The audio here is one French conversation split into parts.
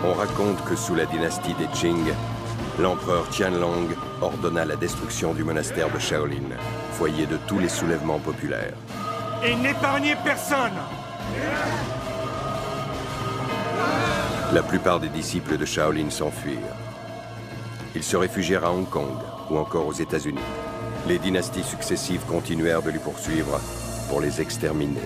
On raconte que sous la dynastie des Qing, l'empereur Qianlong ordonna la destruction du monastère de Shaolin, foyer de tous les soulèvements populaires. Et n'épargnez personne! La plupart des disciples de Shaolin s'enfuirent. Ils se réfugièrent à Hong Kong ou encore aux États-Unis. Les dynasties successives continuèrent de les poursuivre pour les exterminer.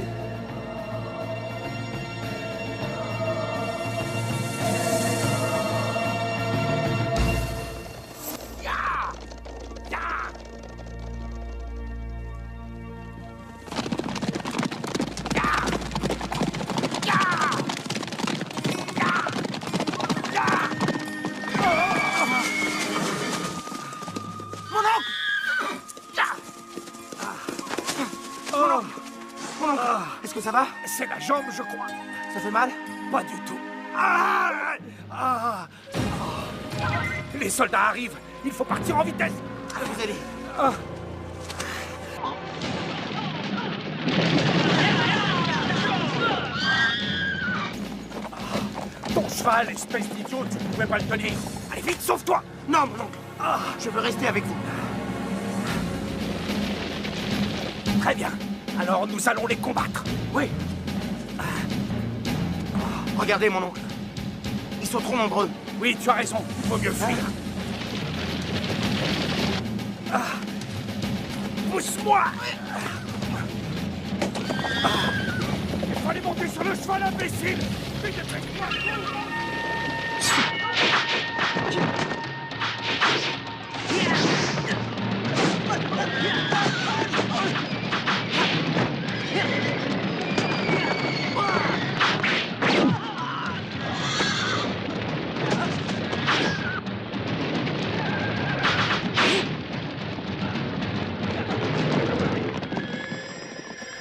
Est-ce que ça va? C'est la jambe, je crois. Ça fait mal? Pas du tout. Ah! Ah! Les soldats arrivent. Il faut partir en vitesse. Je vais vous aider. Ah. Ton cheval, espèce d'idiot, tu ne pouvais pas le tenir. Allez vite, sauve-toi. Non, mon oncle. Je veux rester avec vous. Très bien. Alors nous allons les combattre. Oui. Regardez, mon oncle. Ils sont trop nombreux. Oui, tu as raison. Il vaut mieux fuir. Pousse-moi. Il fallait monter sur le cheval, imbécile. Mais dépêche-toi.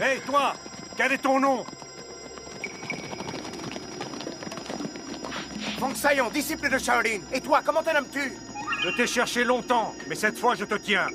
Hé, toi! Quel est ton nom? Feng Sayon, disciple de Shaolin. Et toi, comment te nommes-tu? Je t'ai cherché longtemps, mais cette fois, je te tiens.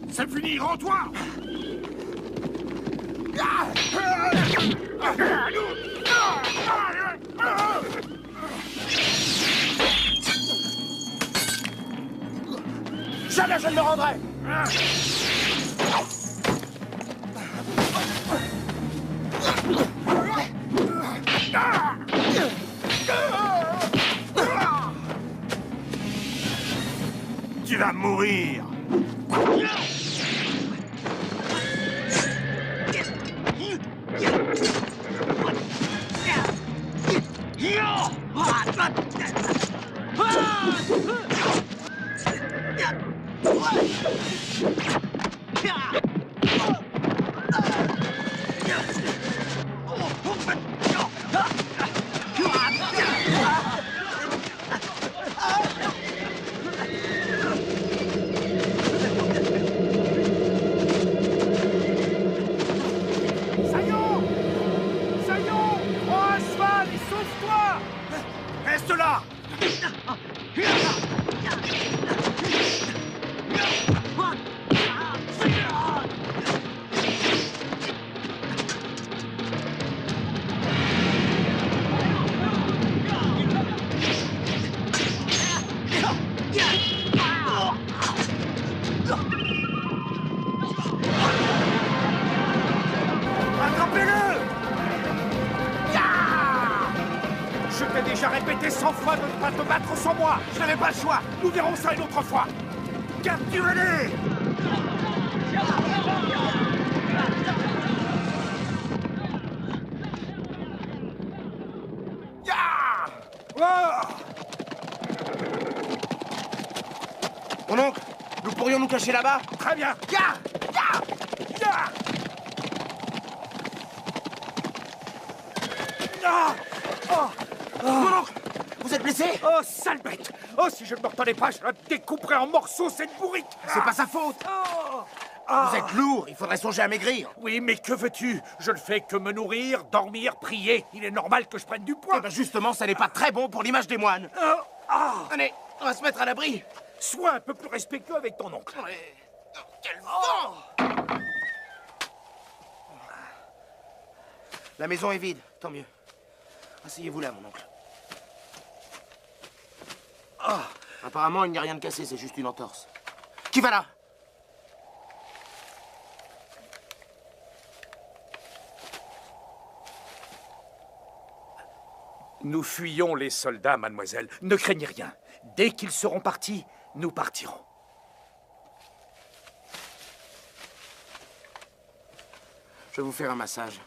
C'est fini, rends-toi! Jamais je ne me rendrai! Tu vas mourir! Reste là! Attrapez-le! Je t'ai déjà répété 100 fois de ne pas te battre sans moi. Je n'avais pas le choix. Nous verrons ça une autre fois. Capturez-les! Mon oncle, nous pourrions nous cacher là-bas? Très bien. Mon oncle, vous êtes blessé? Oh, sale bête! Oh, si je ne me retenais pas, je la découperais en morceaux, cette bourrique! C'est pas sa faute. Vous êtes lourd, il faudrait songer à maigrir. Oui, mais que veux-tu? Je ne fais que me nourrir, dormir, prier. Il est normal que je prenne du poids. Eh ben justement, ça n'est pas très bon pour l'image des moines. Allez, on va se mettre à l'abri. Sois un peu plus respectueux avec ton oncle. Quel vent! La maison est vide, tant mieux. Asseyez-vous là, mon oncle. Apparemment, il n'y a rien de cassé, c'est juste une entorse. Qui va là? Nous fuyons les soldats, mademoiselle. Ne craignez rien. Dès qu'ils seront partis, nous partirons. Je vais vous faire un massage.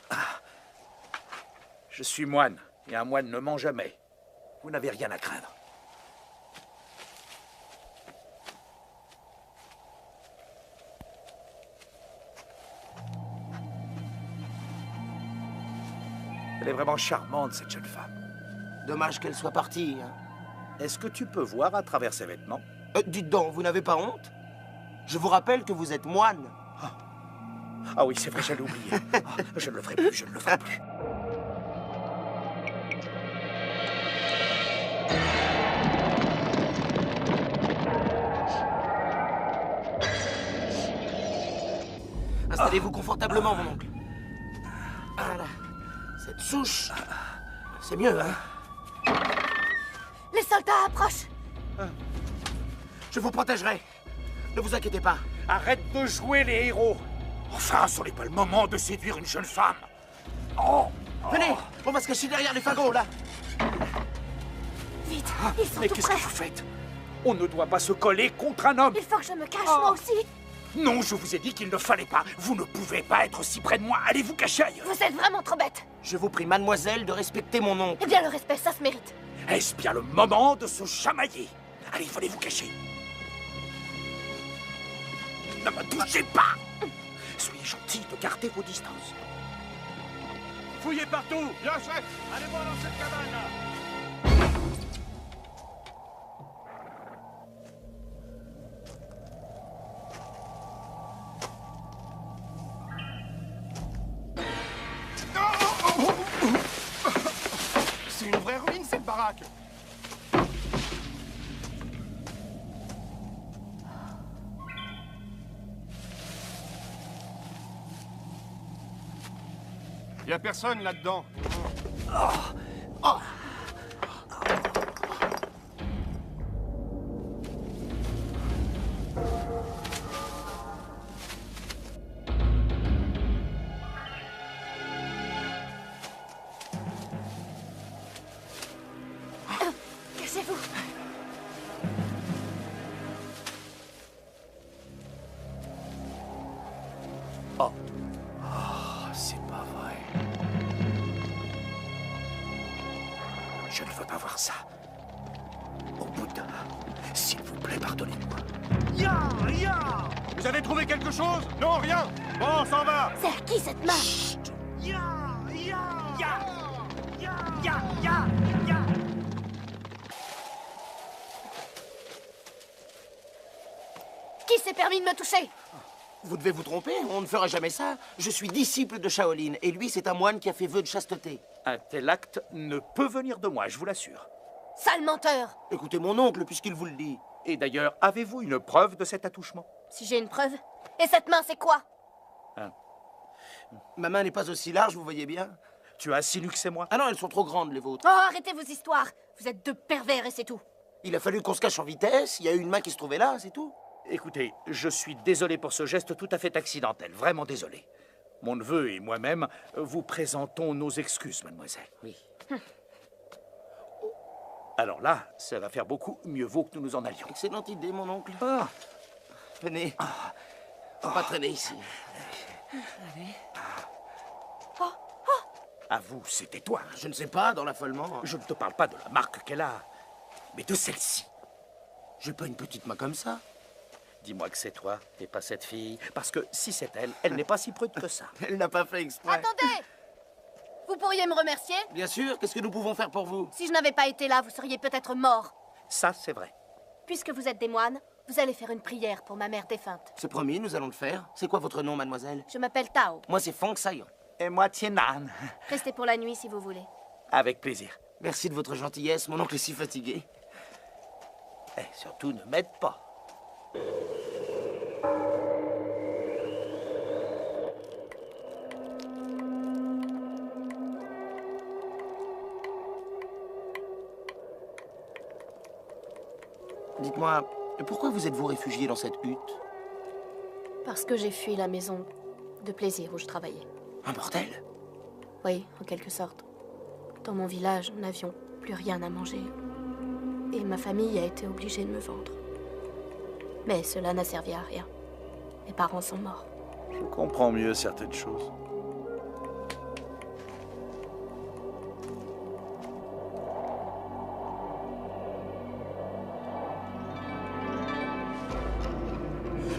Je suis moine, et un moine ne ment jamais. Vous n'avez rien à craindre. Elle est vraiment charmante, cette jeune femme. Dommage qu'elle soit partie. Hein. Est-ce que tu peux voir à travers ses vêtements? Dites donc, vous n'avez pas honte? Je vous rappelle que vous êtes moine. Ah oui, c'est vrai, j'allais oublier. Je ne le ferai plus, je ne le ferai plus. Installez-vous confortablement, mon oncle. Voilà. Cette souche, c'est mieux, hein? Les soldats approchent. Je vous protégerai. Ne vous inquiétez pas. Arrête de jouer les héros. Enfin, ce n'est pas le moment de séduire une jeune femme. Oh! Venez, on va se cacher derrière les fagots, là. Vite, ils sont Mais tout qu'est-ce près. que vous faites? On ne doit pas se coller contre un homme. Il faut que je me cache, moi aussi. Non, je vous ai dit qu'il ne fallait pas. Vous ne pouvez pas être si près de moi. Allez vous cacher ailleurs. Vous êtes vraiment trop bête. Je vous prie, mademoiselle, de respecter mon oncle. Eh bien, le respect, ça se mérite. Est-ce bien le moment de se chamailler? Allez, il fallait vous cacher. Ne me touchez pas. Soyez gentils de garder vos distances. Fouillez partout! Bien, chef! Allez voir dans cette cabane, là! C'est une vraie ruine, cette baraque! Y a personne là-dedans. Cachez-vous. C'est pas vrai. Je ne veux pas voir ça. Au Bouddha, s'il vous plaît, pardonnez-moi. Vous avez trouvé quelque chose? Non, rien! Bon, on s'en va! C'est à qui cette main? Qui s'est permis de me toucher? Vous devez vous tromper, on ne fera jamais ça. Je suis disciple de Shaolin, et lui, c'est un moine qui a fait vœu de chasteté. Un tel acte ne peut venir de moi, je vous l'assure. Sale menteur! Écoutez mon oncle, puisqu'il vous le dit. Et d'ailleurs, avez-vous une preuve de cet attouchement? Si j'ai une preuve. Et cette main, c'est quoi? Ma main n'est pas aussi large, vous voyez bien. Tu as insinué que c'est moi? Ah non, elles sont trop grandes, les vôtres. Oh, arrêtez vos histoires! Vous êtes deux pervers et c'est tout. Il a fallu qu'on se cache en vitesse, il y a eu une main qui se trouvait là, c'est tout. Écoutez, je suis désolé pour ce geste tout à fait accidentel, vraiment désolé. Mon neveu et moi-même vous présentons nos excuses, mademoiselle. Oui. Alors là, ça va faire beaucoup mieux vaut que nous nous en allions. Excellente idée, mon oncle. Ah, Venez. Faut pas traîner ici. à vous, c'était toi. Je ne sais pas, dans l'affolement. Je ne te parle pas de la marque qu'elle a, mais de celle-ci. J'ai pas une petite main comme ça. Dis-moi que c'est toi et pas cette fille, parce que si c'est elle, elle n'est pas si prude que ça. Elle n'a pas fait exprès. Attendez! Vous pourriez me remercier? Bien sûr, qu'est-ce que nous pouvons faire pour vous? Si je n'avais pas été là, vous seriez peut-être mort. Ça, c'est vrai. Puisque vous êtes des moines, vous allez faire une prière pour ma mère défunte. C'est promis, nous allons le faire. C'est quoi votre nom, mademoiselle? Je m'appelle Tao. Moi, c'est Fang Sayan. Et moi, Tienan. Restez pour la nuit si vous voulez. Avec plaisir. Merci de votre gentillesse, mon oncle est si fatigué. Et surtout, ne m'aide pas. Dites-moi, pourquoi vous êtes-vous réfugié dans cette hutte? Parce que j'ai fui la maison de plaisir où je travaillais. Un bordel? Oui, en quelque sorte. Dans mon village, nous n'avions plus rien à manger. Et ma famille a été obligée de me vendre. Mais cela n'a servi à rien. Mes parents sont morts. Je comprends mieux certaines choses.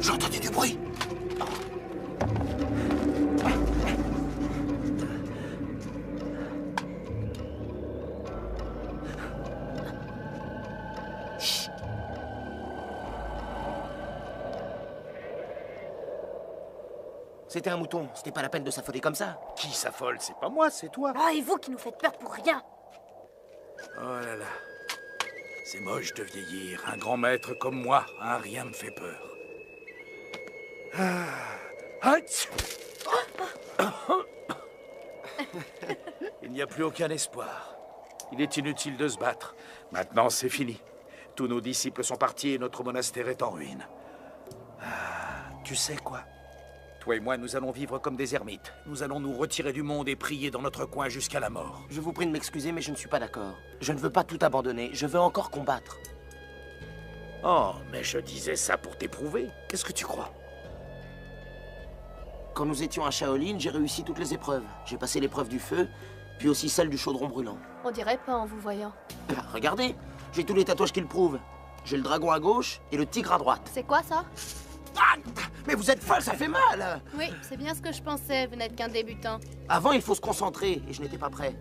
J'ai entendu du bruit. Chut. C'était un mouton, c'était pas la peine de s'affoler comme ça. Qui s'affole? C'est pas moi, c'est toi. Oh, et vous qui nous faites peur pour rien! Oh là là. C'est moche de vieillir. Un grand maître comme moi, hein, rien me fait peur. Hatch. Il n'y a plus aucun espoir. Il est inutile de se battre. Maintenant, c'est fini. Tous nos disciples sont partis et notre monastère est en ruine. Tu sais quoi? Toi et moi, nous allons vivre comme des ermites. Nous allons nous retirer du monde et prier dans notre coin jusqu'à la mort. Je vous prie de m'excuser, mais je ne suis pas d'accord. Je ne veux pas tout abandonner, je veux encore combattre. Oh, mais je disais ça pour t'éprouver. Qu'est-ce que tu crois? Quand nous étions à Shaolin, j'ai réussi toutes les épreuves. J'ai passé l'épreuve du feu, puis aussi celle du chaudron brûlant. On dirait pas en vous voyant. Ah, regardez, j'ai tous les tatouages qui le prouvent. J'ai le dragon à gauche et le tigre à droite. C'est quoi ça? Ah, mais vous êtes folle, ça fait mal! Oui, c'est bien ce que je pensais, vous n'êtes qu'un débutant. Avant, il faut se concentrer, et je n'étais pas prêt.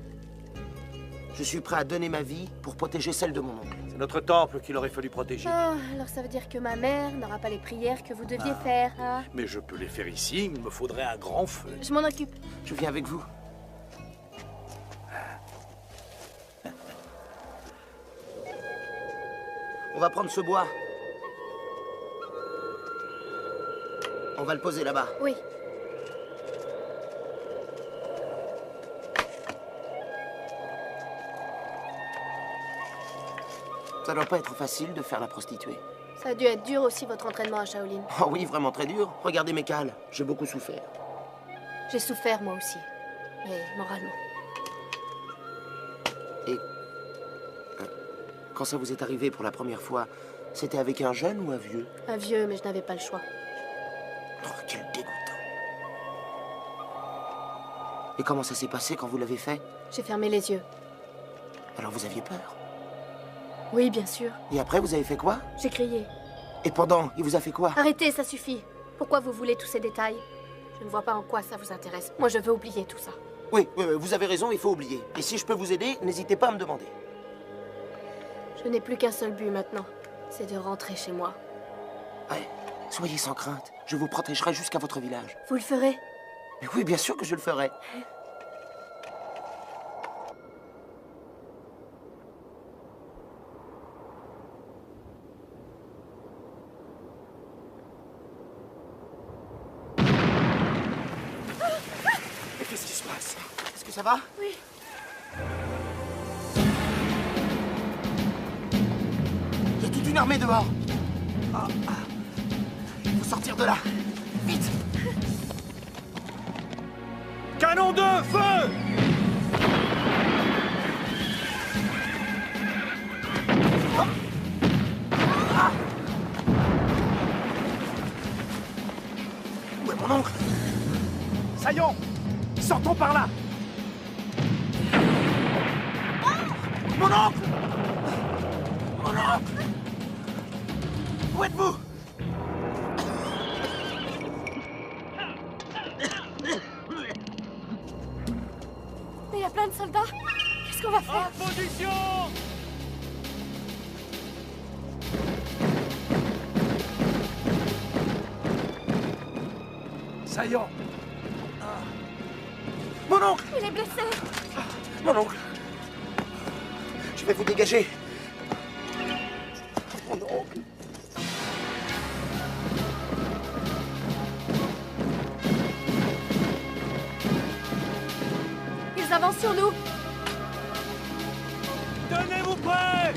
Je suis prêt à donner ma vie pour protéger celle de mon oncle. C'est notre temple qu'il aurait fallu protéger. Ah, alors ça veut dire que ma mère n'aura pas les prières que vous deviez faire, hein? Mais je peux les faire ici, il me faudrait un grand feu. Je m'en occupe. Je viens avec vous. On va prendre ce bois. On va le poser là-bas. Oui. Ça doit pas être facile de faire la prostituée. Ça a dû être dur aussi votre entraînement à Shaolin. Oh oui, vraiment très dur. Regardez mes cales. J'ai beaucoup souffert. J'ai souffert moi aussi, mais moralement. Et quand ça vous est arrivé pour la première fois, c'était avec un jeune ou un vieux? Un vieux, mais je n'avais pas le choix. Oh, quel dégoûtant. Et comment ça s'est passé quand vous l'avez fait? J'ai fermé les yeux. Alors vous aviez peur? Oui, bien sûr. Et après, vous avez fait quoi? J'ai crié. Et pendant, il vous a fait quoi? Arrêtez, ça suffit. Pourquoi vous voulez tous ces détails? Je ne vois pas en quoi ça vous intéresse. Moi, je veux oublier tout ça. Oui, vous avez raison, il faut oublier. Et si je peux vous aider, n'hésitez pas à me demander. Je n'ai plus qu'un seul but maintenant. C'est de rentrer chez moi. Ouais, soyez sans crainte. Je vous protégerai jusqu'à votre village. Vous le ferez? Mais oui, bien sûr que je le ferai. Ça va? Oui. Il y a toute une armée dehors. Il faut sortir de là. Vite! Canon 2, feu! Où est mon oncle? Saillons! Sortons par là! Mon oncle! Mon oncle! Où êtes-vous? Mais il y a plein de soldats. Qu'est-ce qu'on va faire? En position! Saillons. Mon oncle! Il est blessé. Mon oncle! Je vais vous dégager. Mon oncle! Ils avancent sur nous. Tenez-vous prêts!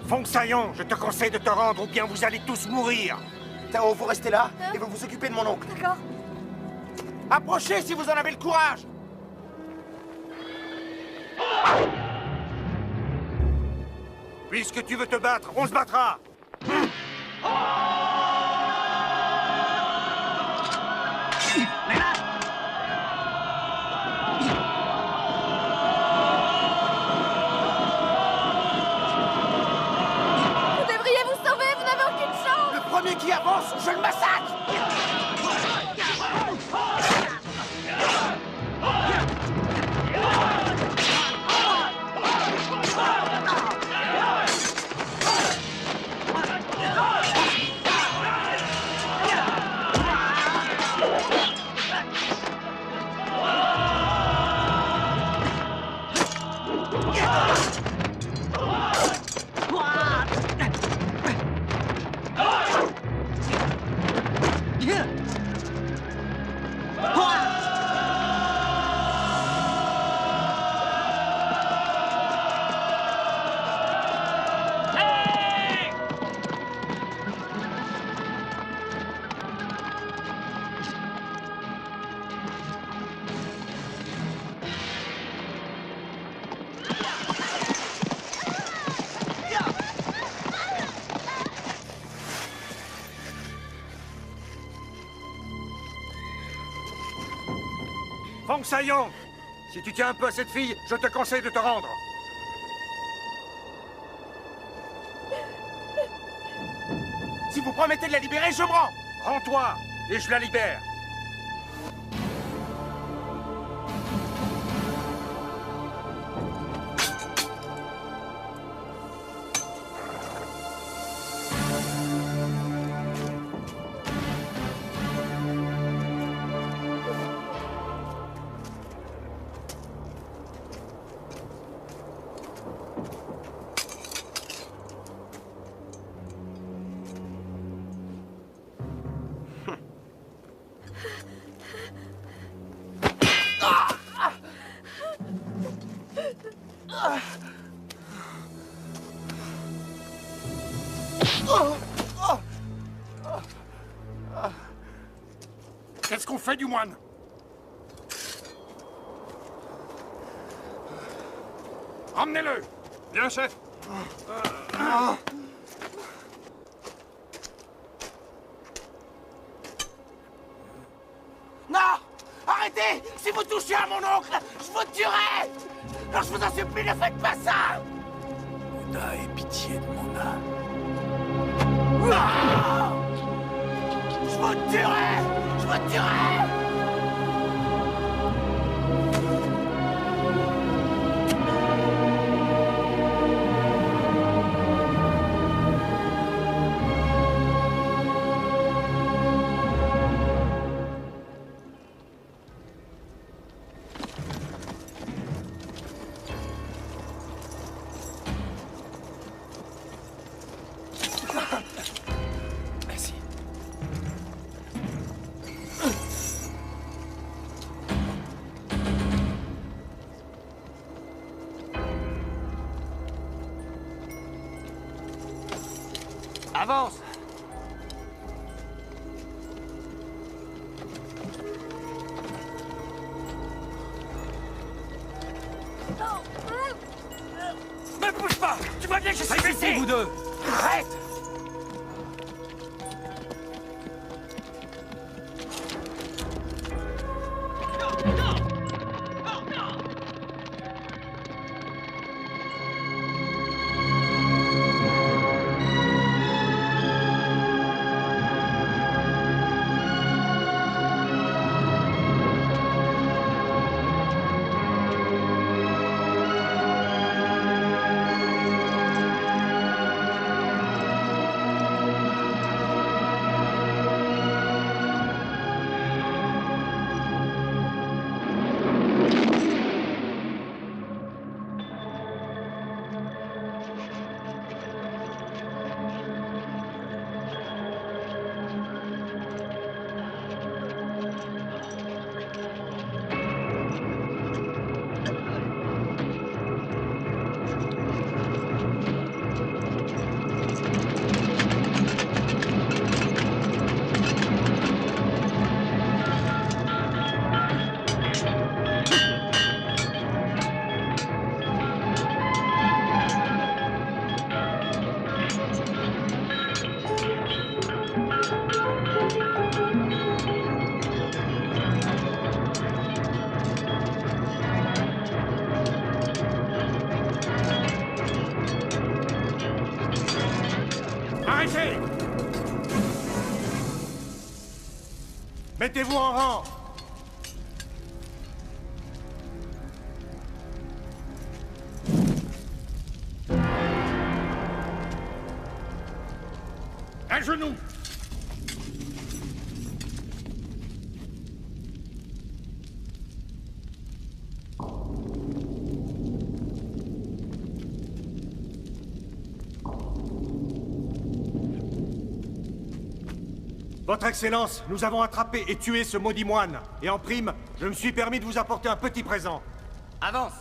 Fong Saillon, je te conseille de te rendre ou bien vous allez tous mourir. Tao, vous restez là et vous vous occupez de mon oncle. D'accord. Approchez si vous en avez le courage! Puisque tu veux te battre, on se battra. Vous devriez vous sauver, vous n'avez aucune chance. Le premier qui avance, je le massacre! Fong Saillon, si tu tiens un peu à cette fille, je te conseille de te rendre. Si vous promettez de la libérer, je me rends! Rends-toi et je la libère. Qu'est-ce qu'on fait du moine? Ramenez-le! Bien, chef! Non! Arrêtez! Si vous touchez à mon oncle, je vous tuerai! Non, je vous en supplie, ne faites pas ça! Bouddha, aie pitié de mon âme. Non! Je vous tuerai! Je vous tuerai! Merci. Avance! Ne bouge pas! Tu vois bien que je suis blessé! Vous deux! Arrête! Arrêtez! Mettez-vous en rang! À genoux! Votre Excellence, nous avons attrapé et tué ce maudit moine. Et en prime, je me suis permis de vous apporter un petit présent. Avance!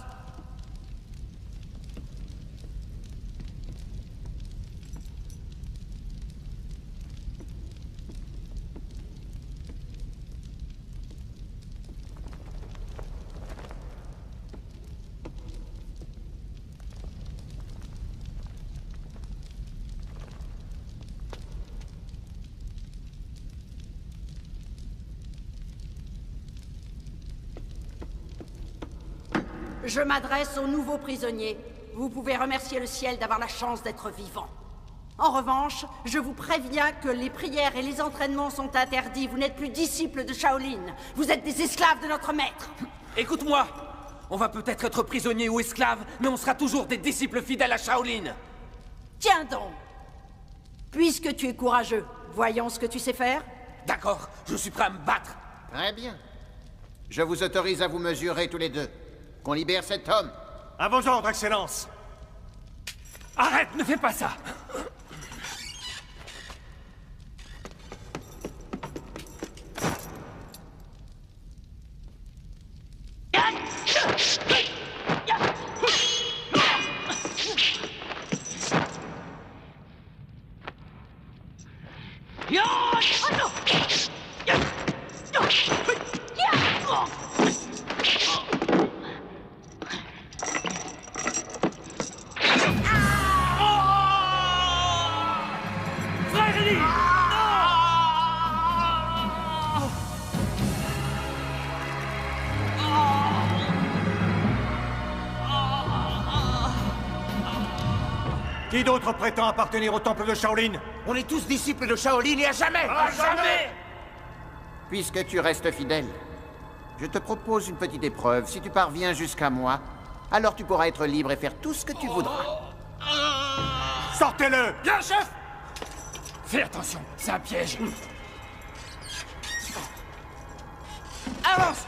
Je m'adresse aux nouveaux prisonniers. Vous pouvez remercier le ciel d'avoir la chance d'être vivant. En revanche, je vous préviens que les prières et les entraînements sont interdits. Vous n'êtes plus disciples de Shaolin. Vous êtes des esclaves de notre maître. Écoute-moi! On va peut-être être prisonniers ou esclaves, mais on sera toujours des disciples fidèles à Shaolin. Tiens donc. Puisque tu es courageux, voyons ce que tu sais faire. D'accord, je suis prêt à me battre. Très bien. Je vous autorise à vous mesurer tous les deux. Qu'on libère cet homme. À vos ordres, Excellence. Arrête, ne fais pas ça! Qui d'autre prétend appartenir au temple de Shaolin? On est tous disciples de Shaolin et à jamais! À jamais! Puisque tu restes fidèle, je te propose une petite épreuve. Si tu parviens jusqu'à moi, alors tu pourras être libre et faire tout ce que tu voudras. Sortez-le! Bien, chef! Fais attention, c'est un piège. Avance!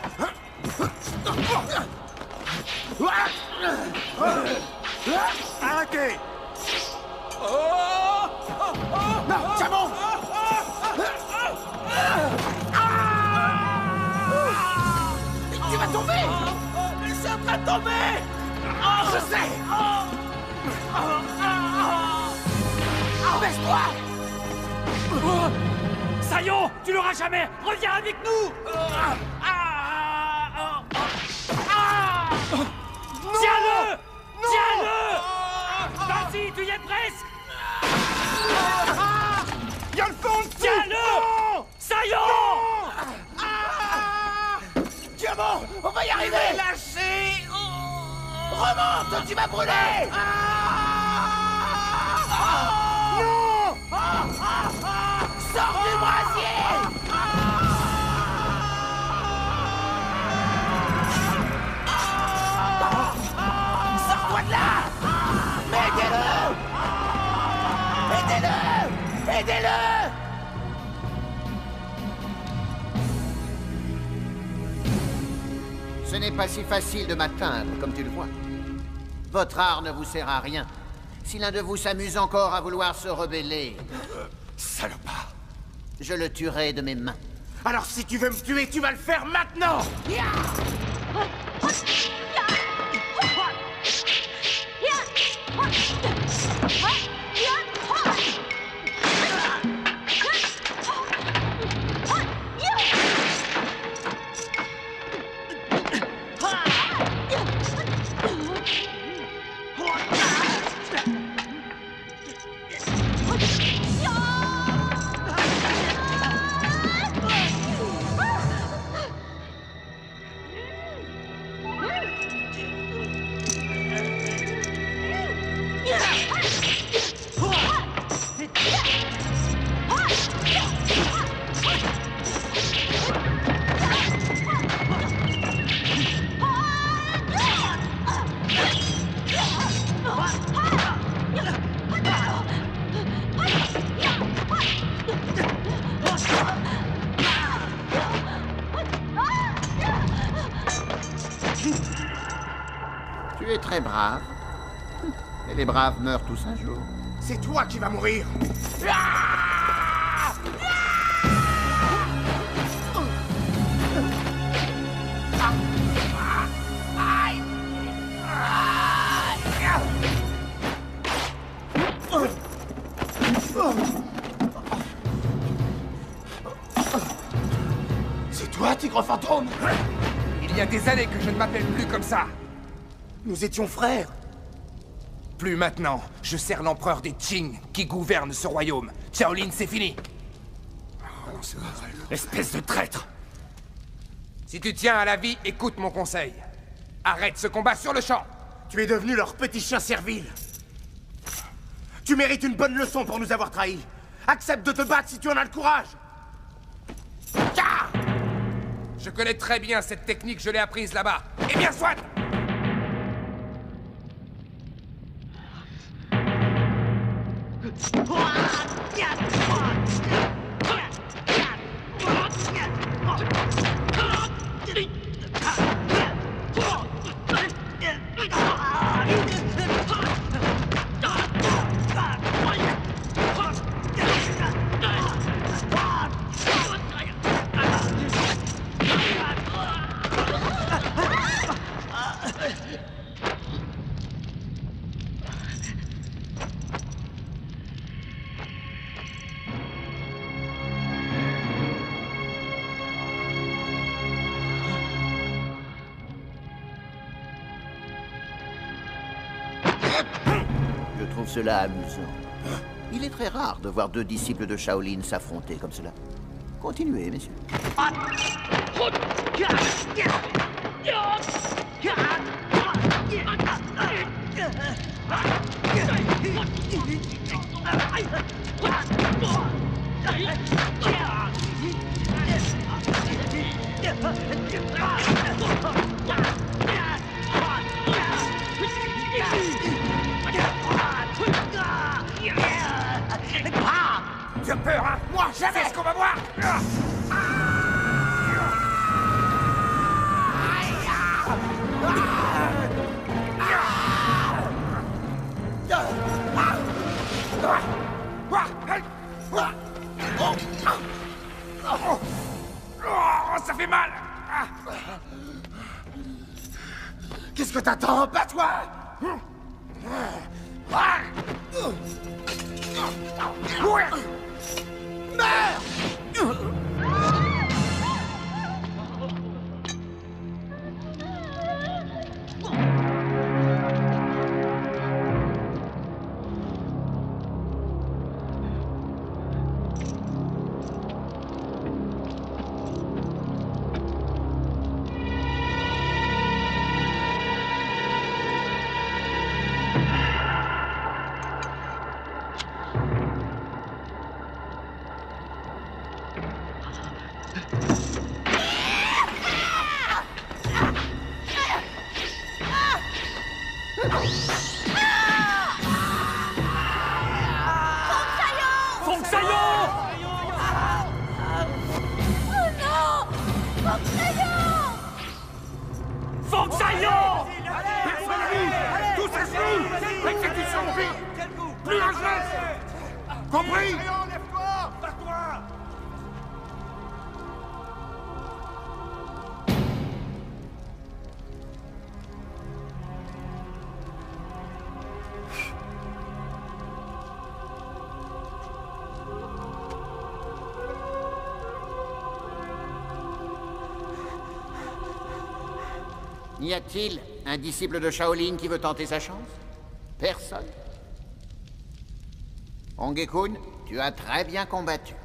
Arrêtez! Non, c'est bon! Tu vas tomber! Je suis en train de tomber! Je sais! Baisse-toi! Sayon, tu l'auras jamais. Reviens avec nous. Tiens-le. Tiens-le. Vas-y, tu y es presque. Il y a le fond. Tiens-le. Sayon. Diamant, on va y arriver. Lâchez. Remonte, tu vas brûler. Non. Sors du brasier. Sors-toi de là. Mais aidez-le. Aidez-le. Aidez-le. Ce n'est pas si facile de m'atteindre, comme tu le vois. Votre art ne vous sert à rien. Si l'un de vous s'amuse encore à vouloir se rebeller... Salopard. Je le tuerai de mes mains. Alors si tu veux me tuer, tu vas le faire maintenant. Tu es très brave. Et les braves meurent tous un jour. C'est toi qui vas mourir. C'est toi, tigre fantôme? Il y a des années que je ne m'appelle plus comme ça. Nous étions frères. Plus maintenant. Je sers l'empereur des Qing qui gouverne ce royaume. Shaolin, c'est fini. Espèce de traître. Si tu tiens à la vie, écoute mon conseil. Arrête ce combat sur le champ. Tu es devenu leur petit chien servile. Tu mérites une bonne leçon pour nous avoir trahis. Accepte de te battre si tu en as le courage. Je connais très bien cette technique, je l'ai apprise là-bas. Eh bien, soit! Je trouve cela amusant. Il est très rare de voir deux disciples de Shaolin s'affronter comme cela. Continuez, messieurs. Tu as peur, hein? Moi, jamais! C'est ce qu'on va voir! Ça fait mal! Qu'est-ce que t'attends? Bats-toi! Meurs! Compris? Lève-toi! Bats-toi! Y a-t-il un disciple de Shaolin qui veut tenter sa chance? Personne. Hongekun, tu as très bien combattu.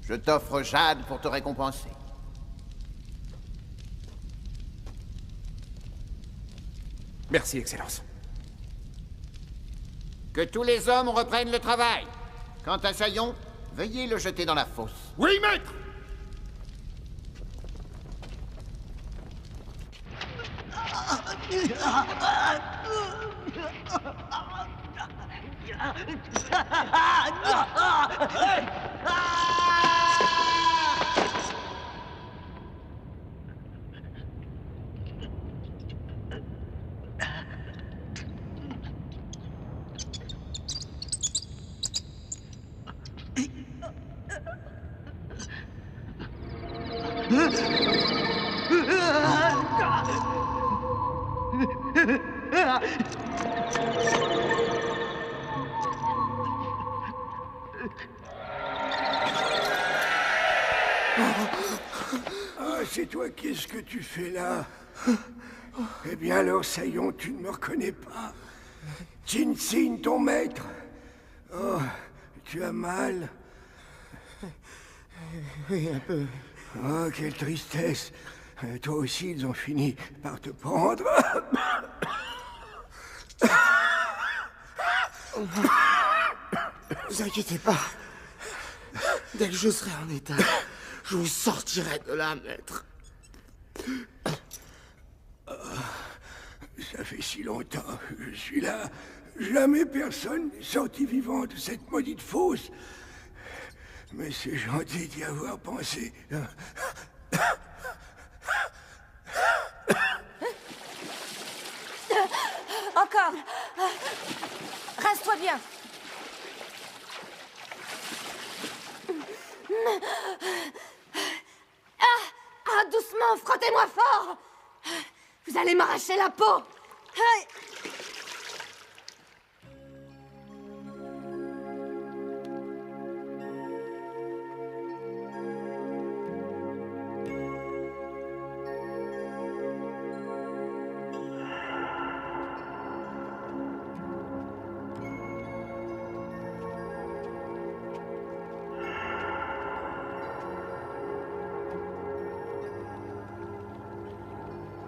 Je t'offre Jade pour te récompenser. Merci, Excellence. Que tous les hommes reprennent le travail. Quant à Sayon, veuillez le jeter dans la fosse. Oui, maître! Ah, c'est toi, qu'est-ce que tu fais là? Eh bien alors, Sayon, tu ne me reconnais pas. Chin Sin, ton maître. Oh, tu as mal? Oui, un peu. Oh, quelle tristesse. Toi aussi, ils ont fini par te prendre. Vous inquiétez pas. Dès que je serai en état, je vous sortirai de là, maître. Ça fait si longtemps que je suis là. Jamais personne n'est sorti vivant de cette maudite fosse. Mais c'est gentil d'y avoir pensé. Encore. Reste-toi bien. Ah, doucement, frottez-moi fort. Vous allez m'arracher la peau.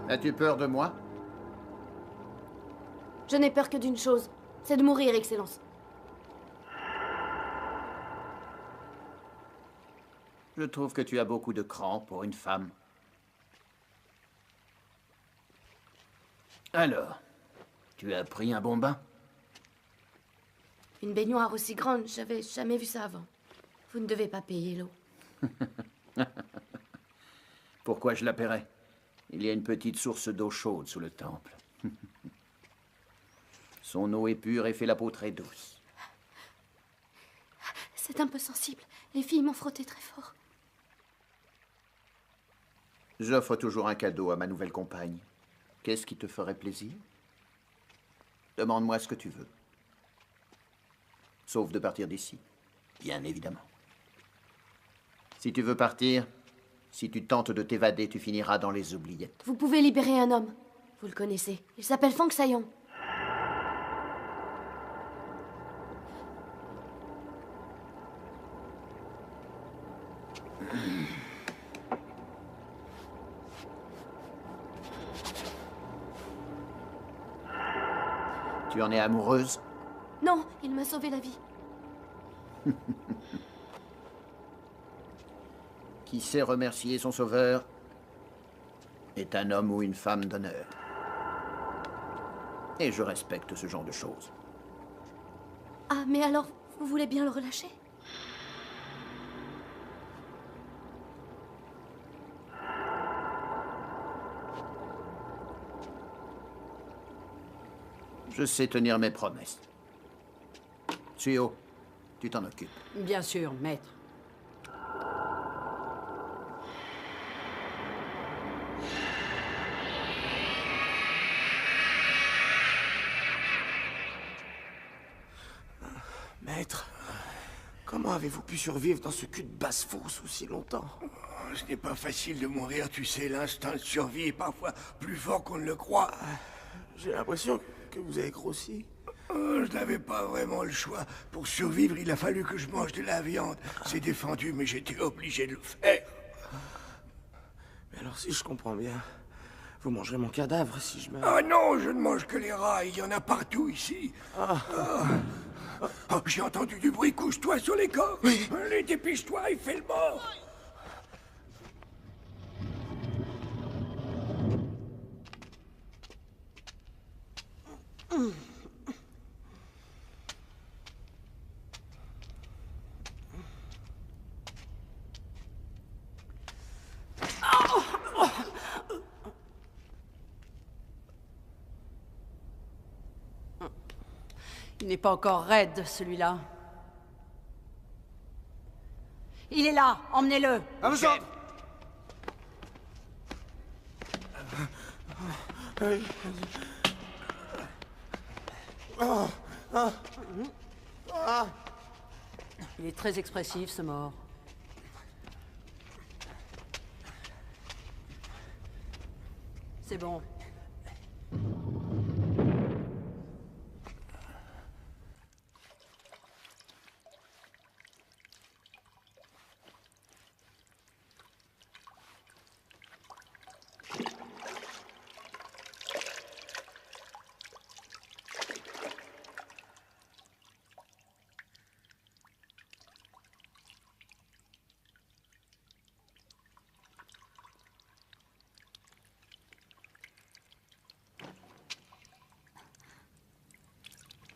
As-tu peur de moi? Je n'ai peur que d'une chose, c'est de mourir, Excellence. Je trouve que tu as beaucoup de cran pour une femme. Alors, tu as pris un bon bain? Une baignoire aussi grande, j'avais jamais vu ça avant. Vous ne devez pas payer l'eau. Pourquoi je la paierais? Il y a une petite source d'eau chaude sous le temple. Son eau est pure et fait la peau très douce. C'est un peu sensible. Les filles m'ont frotté très fort. J'offre toujours un cadeau à ma nouvelle compagne. Qu'est-ce qui te ferait plaisir? Demande-moi ce que tu veux. Sauf de partir d'ici, bien évidemment. Si tu veux partir, si tu tentes de t'évader, tu finiras dans les oubliettes. Vous pouvez libérer un homme. Vous le connaissez. Il s'appelle Fang Sayon. Tu en es amoureuse? Non, il m'a sauvé la vie. Qui sait remercier son sauveur est un homme ou une femme d'honneur. Et je respecte ce genre de choses. Ah, mais alors, vous voulez bien le relâcher? Je sais tenir mes promesses. Suo, tu t'en occupes. Bien sûr, maître. Maître, comment avez-vous pu survivre dans ce cul de basse-fosse aussi longtemps? Ce n'est pas facile de mourir, tu sais, l'instinct de survie est parfois plus fort qu'on ne le croit. J'ai l'impression que vous avez grossi. Je n'avais pas vraiment le choix. Pour survivre, il a fallu que je mange de la viande. C'est défendu, mais j'étais obligé de le faire. Mais alors, si je comprends bien, vous mangerez mon cadavre si je meurs. Ah non, je ne mange que les rats, il y en a partout ici. Oh, j'ai entendu du bruit, couche-toi sur les corps. Oui. Allez, dépêche-toi et fais le mort. Il n'est pas encore raide, celui-là. Il est là, emmenez-le. À vous autres. Il est très expressif, ce mort. C'est bon.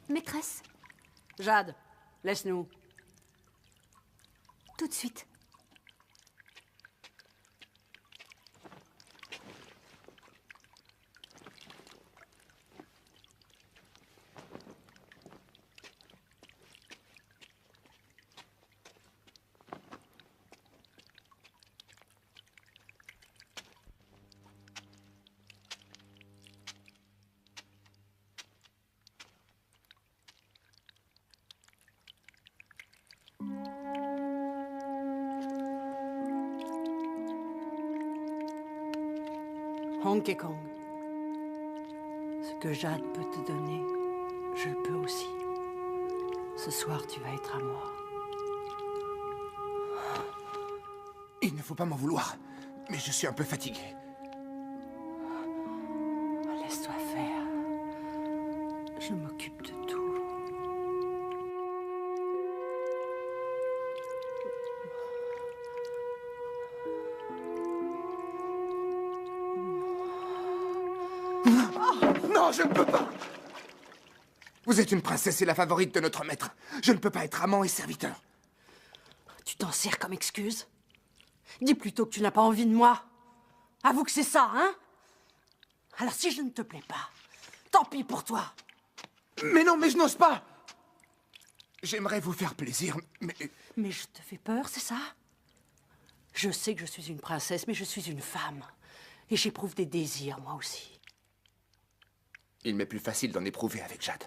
Maîtresse, Jade, laisse-nous. tout de suite. Honky Kong. Ce que Jade peut te donner, je le peux aussi. Ce soir, tu vas être à moi. Il ne faut pas m'en vouloir, mais je suis un peu fatigué. Laisse-toi faire. Je m'occupe de tout. Non, je ne peux pas. Vous êtes une princesse et la favorite de notre maître. Je ne peux pas être amant et serviteur. Tu t'en sers comme excuse? Dis plutôt que tu n'as pas envie de moi. Avoue que c'est ça, hein? Alors si je ne te plais pas, tant pis pour toi. Mais non, mais je n'ose pas. J'aimerais vous faire plaisir, mais... Mais je te fais peur, c'est ça? Je sais que je suis une princesse, mais je suis une femme. Et j'éprouve des désirs, moi aussi. Il m'est plus facile d'en éprouver avec Jade.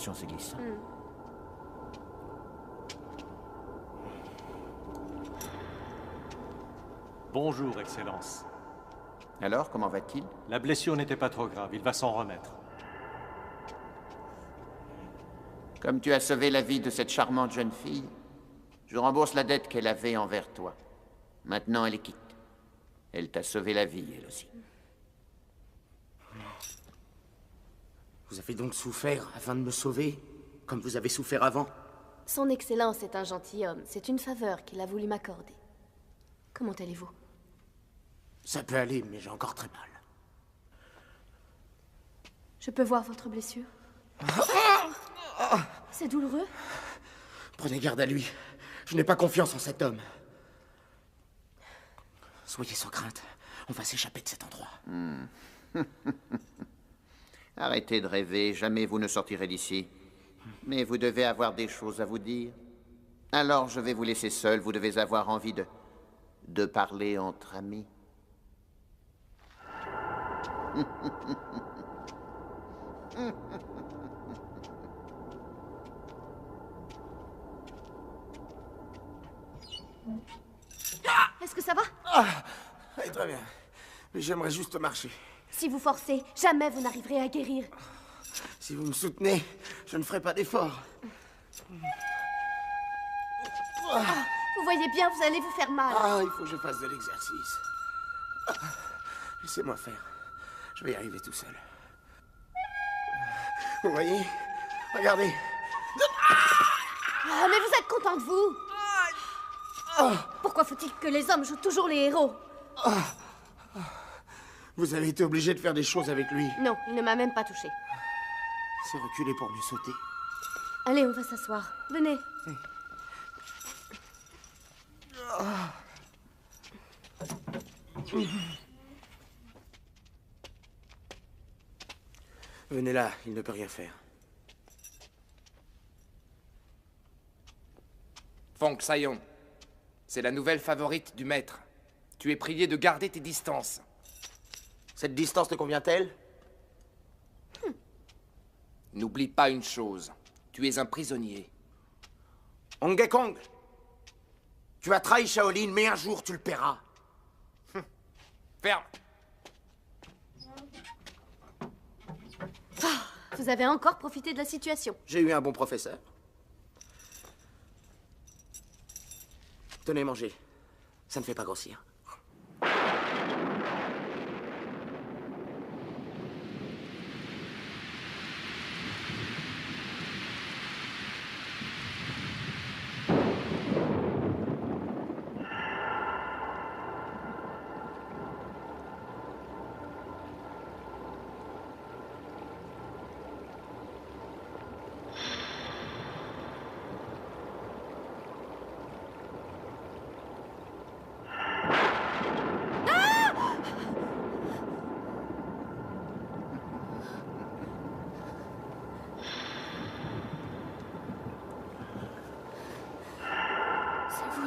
attention, c'est glissant. Bonjour, Excellence. Alors, comment va-t-il? La blessure n'était pas trop grave, il va s'en remettre. Comme tu as sauvé la vie de cette charmante jeune fille, je rembourse la dette qu'elle avait envers toi. Maintenant, elle est quitte. Elle t'a sauvé la vie, elle aussi. Vous avez donc souffert afin de me sauver, comme vous avez souffert avant? Son Excellence est un gentilhomme. C'est une faveur qu'il a voulu m'accorder. Comment allez-vous? Ça peut aller, mais j'ai encore très mal. Je peux voir votre blessure? C'est douloureux? Prenez garde à lui. Je n'ai pas confiance en cet homme. Soyez sans crainte. On va s'échapper de cet endroit. Arrêtez de rêver, jamais vous ne sortirez d'ici. Mais vous devez avoir des choses à vous dire. Alors je vais vous laisser seul, vous devez avoir envie de parler entre amis. Est-ce que ça va? Oui, très bien. Mais j'aimerais juste marcher. Si vous forcez, jamais vous n'arriverez à guérir. Si vous me soutenez, je ne ferai pas d'effort. Vous voyez bien, vous allez vous faire mal. Il faut que je fasse de l'exercice. Laissez-moi faire. Je vais y arriver tout seul. Vous voyez? Regardez. Mais vous êtes content de vous? Pourquoi faut-il que les hommes jouent toujours les héros? Vous avez été obligé de faire des choses avec lui. Non, il ne m'a même pas touché. C'est reculé pour mieux sauter. Allez, on va s'asseoir. Venez. Venez là, il ne peut rien faire. Feng Xiong, c'est la nouvelle favorite du maître. Tu es prié de garder tes distances. Cette distance te convient-elle? N'oublie pas une chose. Tu es un prisonnier. Hong Kong, tu as trahi Shaolin, mais un jour tu le paieras. Ferme. Vous avez encore profité de la situation. J'ai eu un bon professeur. Tenez, mangez. Ça ne fait pas grossir.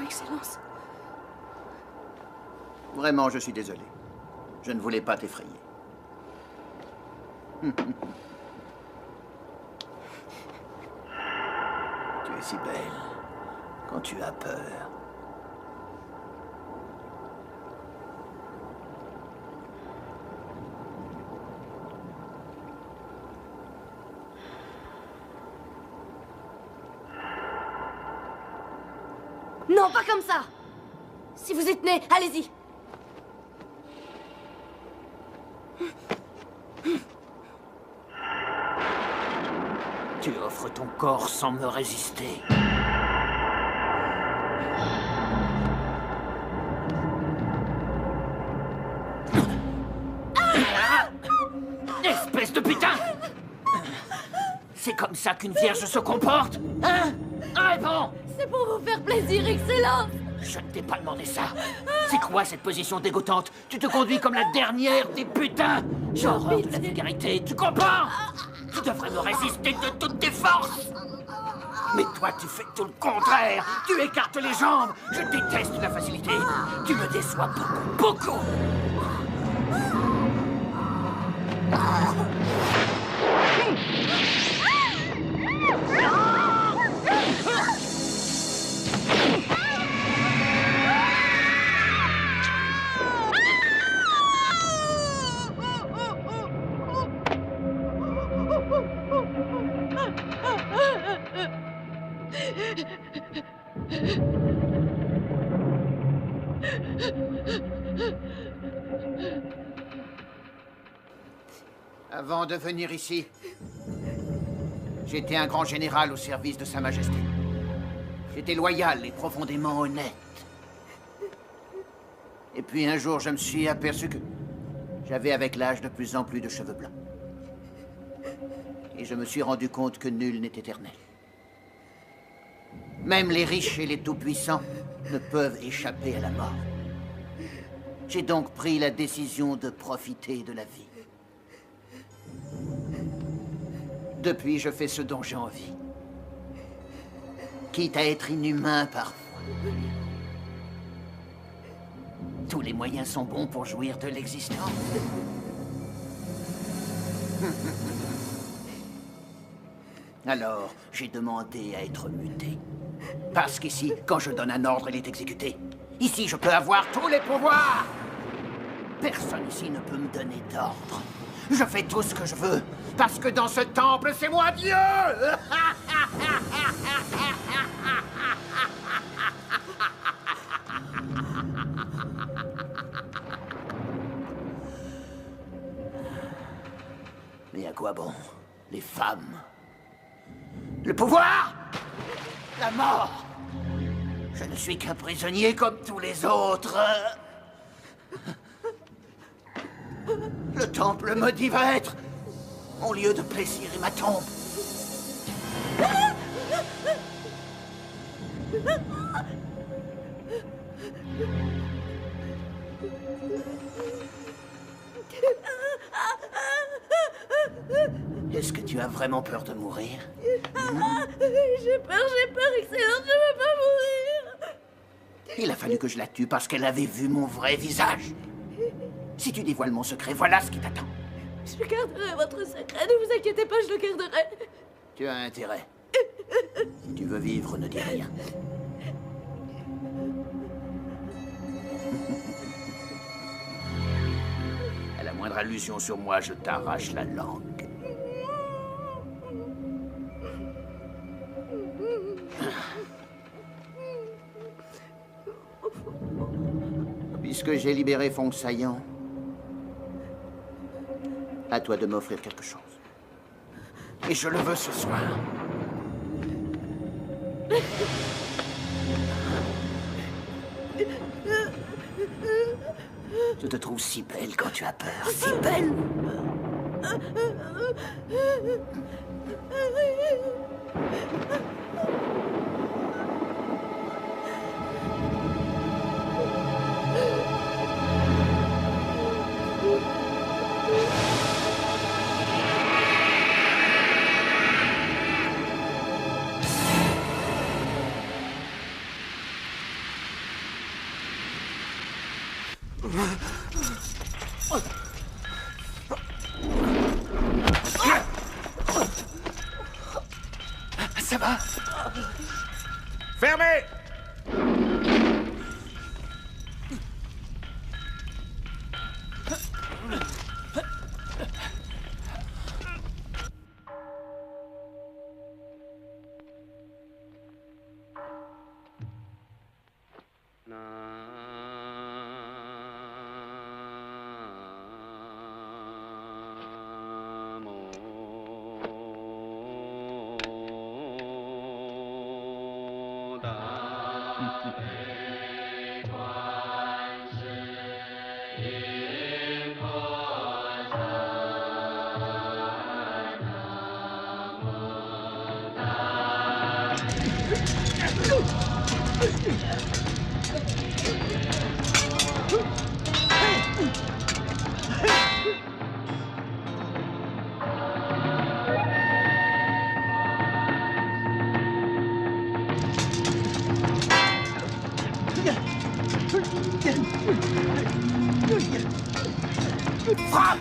Excellence. Vraiment, je suis désolé. Je ne voulais pas t'effrayer. Tu es si belle quand tu as peur. Non, pas comme ça! Si vous y tenez, allez-y! Tu offres ton corps sans me résister. Espèce de putain! C'est comme ça qu'une vierge se comporte? Hein? Réponds! C'est pour vous faire plaisir, Excellence! Je ne t'ai pas demandé ça. C'est quoi cette position dégoûtante? Tu te conduis comme la dernière des putains! J'ai horreur de la vulgarité, tu comprends? Tu devrais me résister de toutes tes forces! Mais toi, tu fais tout le contraire! Tu écartes les jambes! Je déteste la facilité! Tu me déçois beaucoup, beaucoup! Avant de venir ici, j'étais un grand général au service de Sa Majesté. J'étais loyal et profondément honnête. Et puis un jour, je me suis aperçu que j'avais avec l'âge de plus en plus de cheveux blancs. Et je me suis rendu compte que nul n'est éternel. Même les riches et les tout-puissants ne peuvent échapper à la mort. J'ai donc pris la décision de profiter de la vie. Depuis, je fais ce dont j'ai envie. Quitte à être inhumain parfois. Tous les moyens sont bons pour jouir de l'existence. Alors, j'ai demandé à être muté. Parce qu'ici, quand je donne un ordre, il est exécuté. Ici, je peux avoir tous les pouvoirs. Personne ici ne peut me donner d'ordre. Je fais tout ce que je veux, parce que dans ce temple, c'est moi Dieu. Mais à quoi bon? Les femmes? Le pouvoir? La mort? Je ne suis qu'un prisonnier comme tous les autres. Le temple maudit va être mon lieu de plaisir et ma tombe. Est-ce que tu as vraiment peur de mourir? J'ai peur, Excellence, je veux pas mourir. Il a fallu que je la tue parce qu'elle avait vu mon vrai visage. Si tu dévoiles mon secret, voilà ce qui t'attend. Je garderai votre secret, ne vous inquiétez pas, je le garderai. Tu as intérêt. Si tu veux vivre, ne dis rien. À la moindre allusion sur moi, je t'arrache la langue. Puisque j'ai libéré Fong Saillant, à toi de m'offrir quelque chose. Et je le veux ce soir. Je te trouve si belle quand tu as peur, si belle. Ça va? Fermez! Frappe!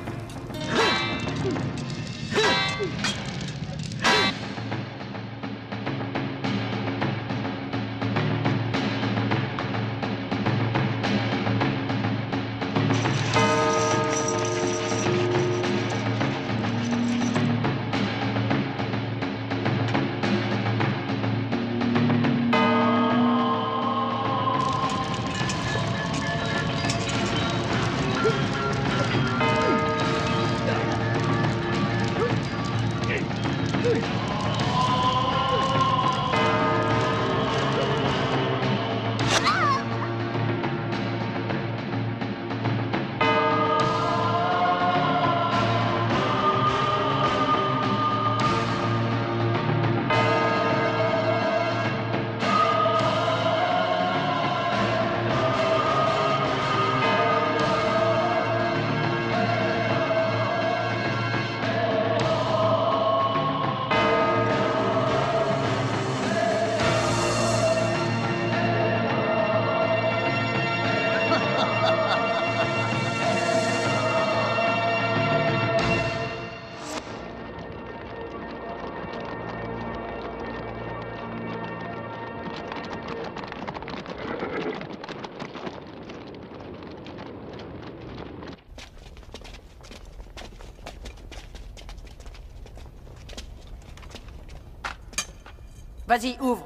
Vas-y, ouvre.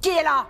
Qui est là?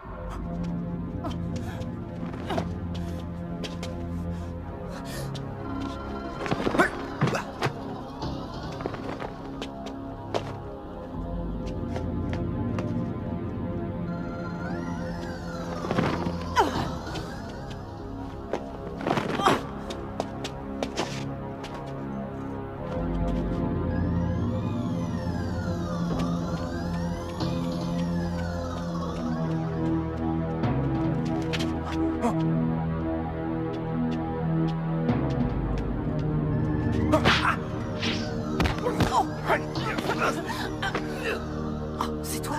C'est toi?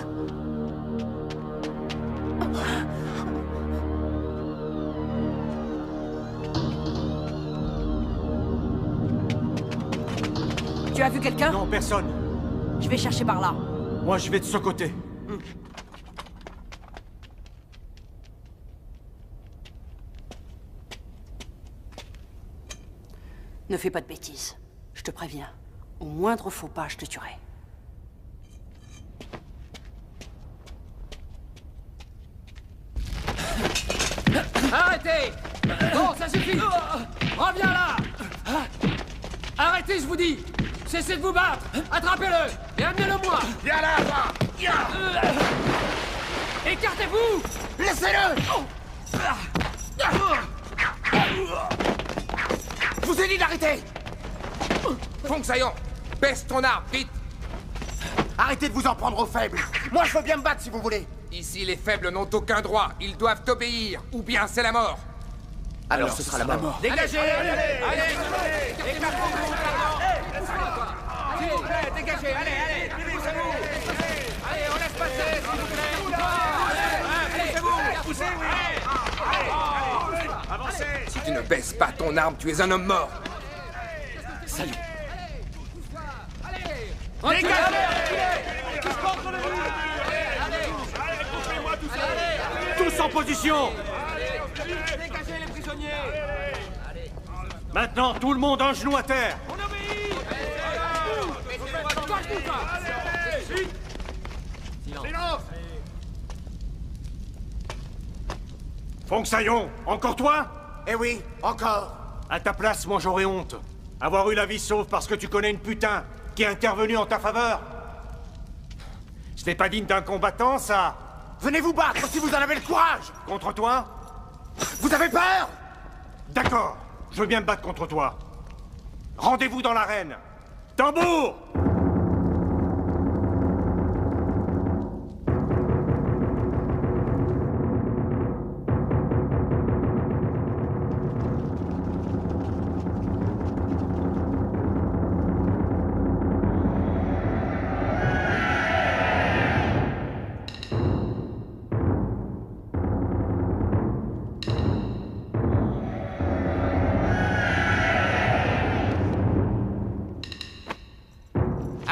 Tu as vu quelqu'un? Non, personne. Je vais chercher par là. Moi, je vais de ce côté. Ne fais pas de bêtises. Je te préviens. Au moindre faux pas, je te tuerai. Arrêtez! Bon, ça suffit! Reviens là! Arrêtez, je vous dis! Cessez de vous battre! Attrapez-le! Et amenez-le-moi! Viens là, va! Écartez-vous! Laissez-le! Je vous ai dit d'arrêter! Fong Saillon, baisse ton arme, vite! Arrêtez de vous en prendre aux faibles! Moi, je veux bien me battre si vous voulez! Ici, les faibles n'ont aucun droit. Ils doivent obéir, ou bien c'est la mort. Alors ce sera la mort. Dégagez! Allez! Écartez-vous! S'il vous plaît, dégagez! Allez! Poussez-vous! Allez, on laisse passer, s'il vous plaît! Allez, poussez-vous! Allez! Avancez! Si tu ne baisses pas ton arme, tu es un homme mort. Salut! Dégagez! Tous en position! Dégagez les prisonniers! Maintenant, tout le monde un genou à terre! On obéit! Silence! Fong Saillon, encore toi? Eh oui, encore! À ta place, moi j'aurais honte. Avoir eu la vie sauve parce que tu connais une putain qui est intervenue en ta faveur. Ce n'est pas digne d'un combattant, ça. Venez vous battre si vous en avez le courage! Contre toi? Vous avez peur? D'accord, je veux bien me battre contre toi. Rendez-vous dans l'arène. Tambour!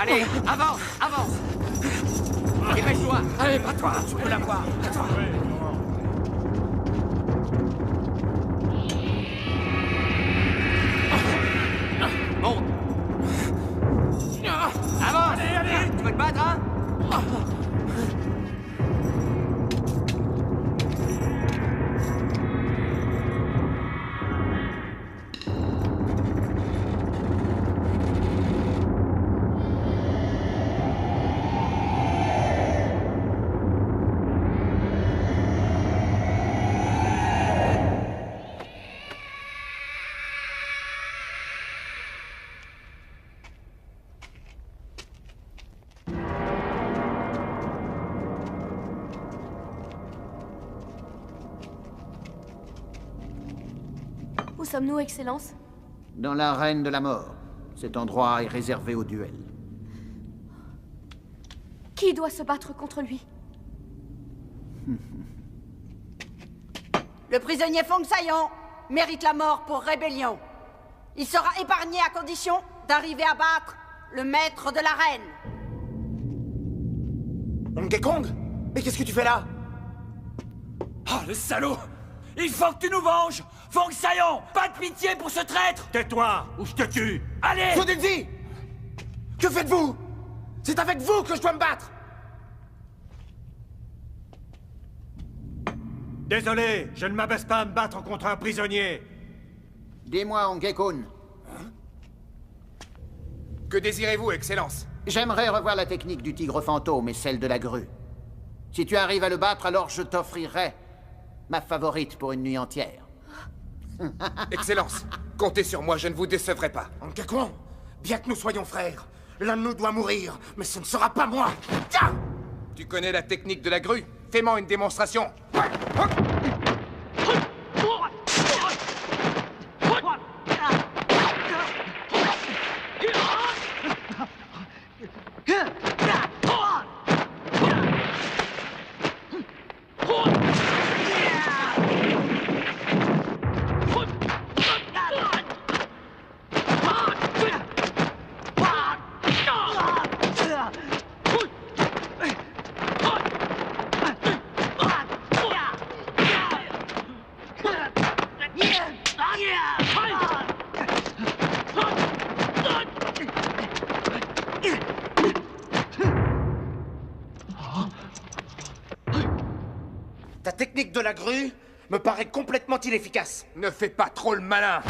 Allez, avance, avance! Dépêche-toi! Allez, pas toi, tu peux l'avoir! Toi. Monte! Avance! Allez! Tu veux te battre, hein? Où sommes-nous, Excellence? Dans l'arène de la mort. Cet endroit est réservé au duel. Qui doit se battre contre lui? Le prisonnier Fong Saillon mérite la mort pour rébellion. Il sera épargné à condition d'arriver à battre le maître de l'arène. Donkey Kong? Mais qu'est-ce que tu fais là? Oh, le salaud! Il faut que tu nous venges! Fong Saillon! Pas de pitié pour ce traître! Tais-toi, ou je te tue! Allez! Sodunzi! Que faites-vous? C'est avec vous que je dois me battre! Désolé, je ne m'abaisse pas à me battre contre un prisonnier. Dis-moi, Ongekun. Que désirez-vous, Excellence? J'aimerais revoir la technique du tigre fantôme et celle de la grue. Si tu arrives à le battre, alors je t'offrirai ma favorite pour une nuit entière. Excellence, comptez sur moi, je ne vous décevrai pas. Ongekun, bien que nous soyons frères, l'un de nous doit mourir, mais ce ne sera pas moi. Tiens! Tu connais la technique de la grue? Fais-moi une démonstration. Ta technique de la grue me paraît complètement inefficace. Ne fais pas trop le malin.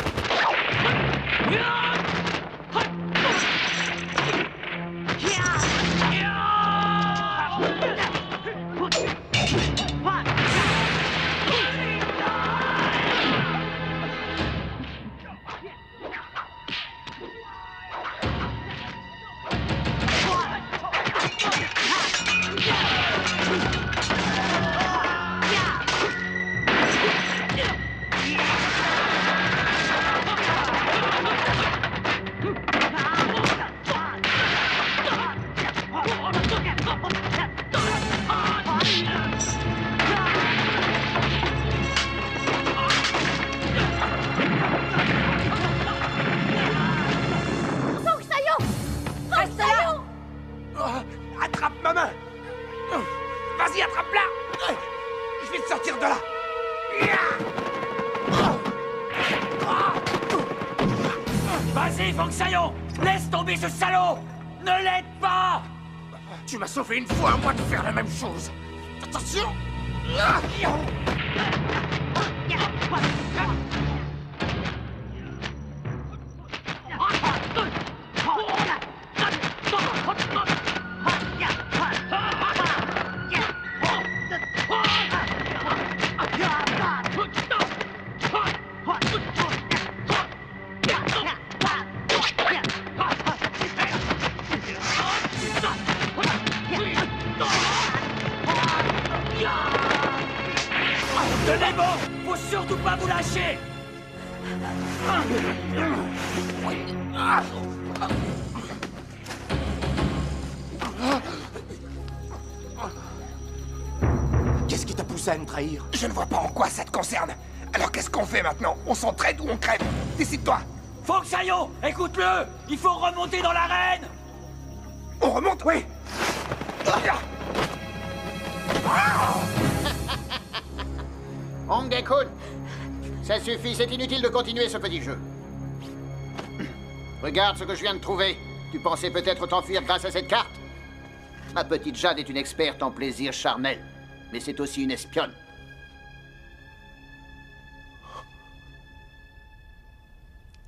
Attrape ma main! Vas-y, attrape-la! Je vais te sortir de là! Vas-y, Fong Saillon! Laisse tomber ce salaud! Ne l'aide pas! Tu m'as sauvé une fois, à moi de faire la même chose! Attention! Tenez bon! Faut surtout pas vous lâcher! Qu'est-ce qui t'a poussé à nous trahir? Je ne vois pas en quoi ça te concerne. Alors qu'est-ce qu'on fait maintenant? On s'entraide ou on crève? Décide-toi! Fong Saillon, écoute-le! Il faut remonter dans l'arène! On remonte, oui! Ongekun, ça suffit, c'est inutile de continuer ce petit jeu. Regarde ce que je viens de trouver. Tu pensais peut-être t'enfuir grâce à cette carte? Ma petite Jade est une experte en plaisir charnel, mais c'est aussi une espionne.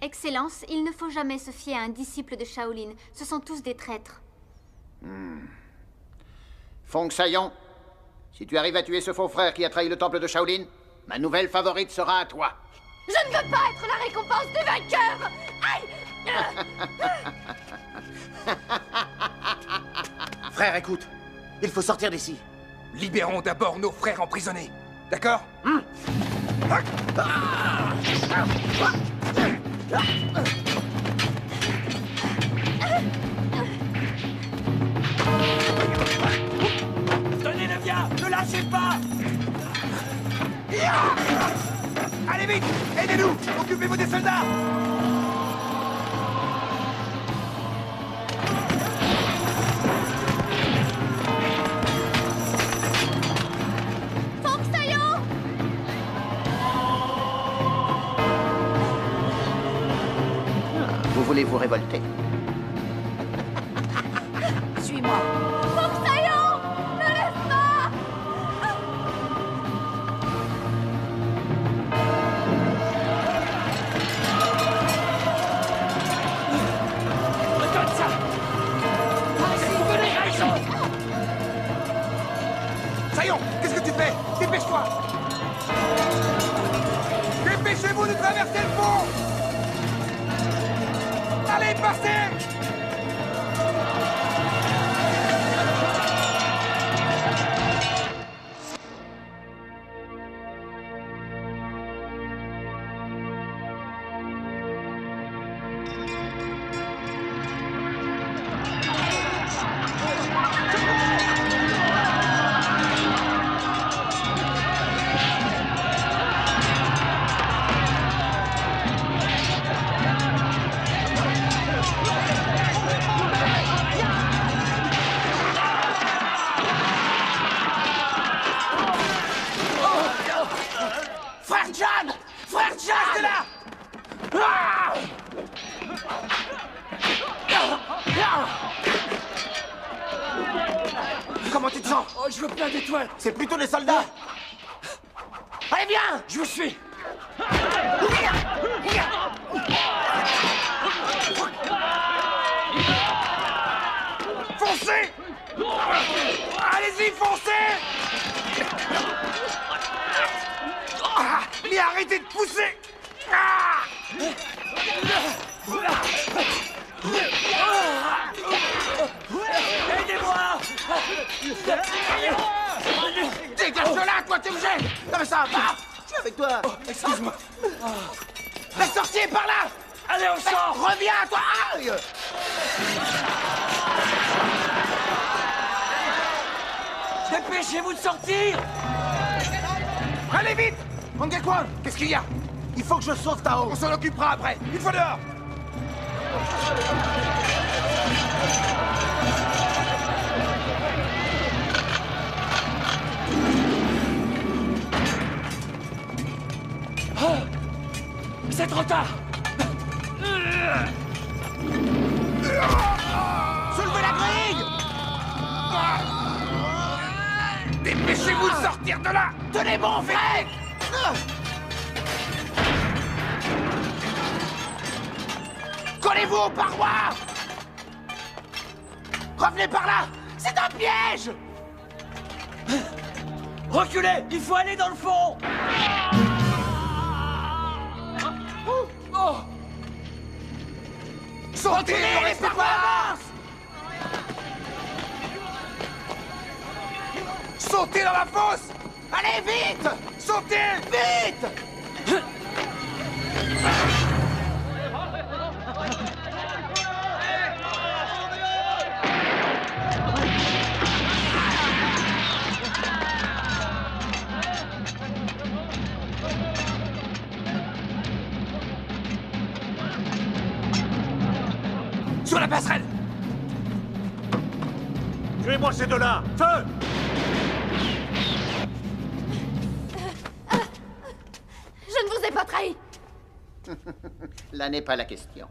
Excellence, il ne faut jamais se fier à un disciple de Shaolin. Ce sont tous des traîtres. Fong Saillon, si tu arrives à tuer ce faux frère qui a trahi le temple de Shaolin, ma nouvelle favorite sera à toi. Je ne veux pas être la récompense des vainqueurs! Aïe! Frère, écoute. Il faut sortir d'ici. Libérons d'abord nos frères emprisonnés. D'accord? Tenez-le bien! Ne lâchez pas! Allez vite! Aidez-nous! Occupez-vous des soldats! Fong Saillon! Vous voulez vous révolter? Suis-moi. Foxaillon! Ne laisse pas! Donne ça! Venez, Raison! Saillon, qu'est-ce que tu fais? Dépêche-toi! Dépêchez-vous de traverser le pont! Allez, passez! Comment tu te sens? Oh, je veux plein d'étoiles. C'est plutôt les soldats. Allez, viens! Je vous suis. Foncez! Allez-y, foncez! Mais arrêtez de pousser! Aidez-moi! Dégage de là, toi, tu me gênes! Non mais ça va pas! Je suis avec toi! Excuse-moi. La sortie est par là! Allez, on sort! Reviens, toi! Aïe! Dépêchez-vous de sortir! Allez, vite! Mangekwan, qu'est-ce qu'il y a? Il faut que je sauve Tao! On s'en occupera après! Une fois dehors! Oh! C'est trop tard! Soulevez la grille! Dépêchez-vous de sortir de là! Tenez bon, Frek! Collez-vous aux parois! Revenez par là! C'est un piège! Reculez! Il faut aller dans le fond! Oh! Sortez! Ne restez pas là! Sautez dans la fosse! Allez, vite! Sautez! Vite! Sur la passerelle! Tuez-moi ces deux-là! Feu! Je ne vous ai pas trahi! Là n'est pas la question.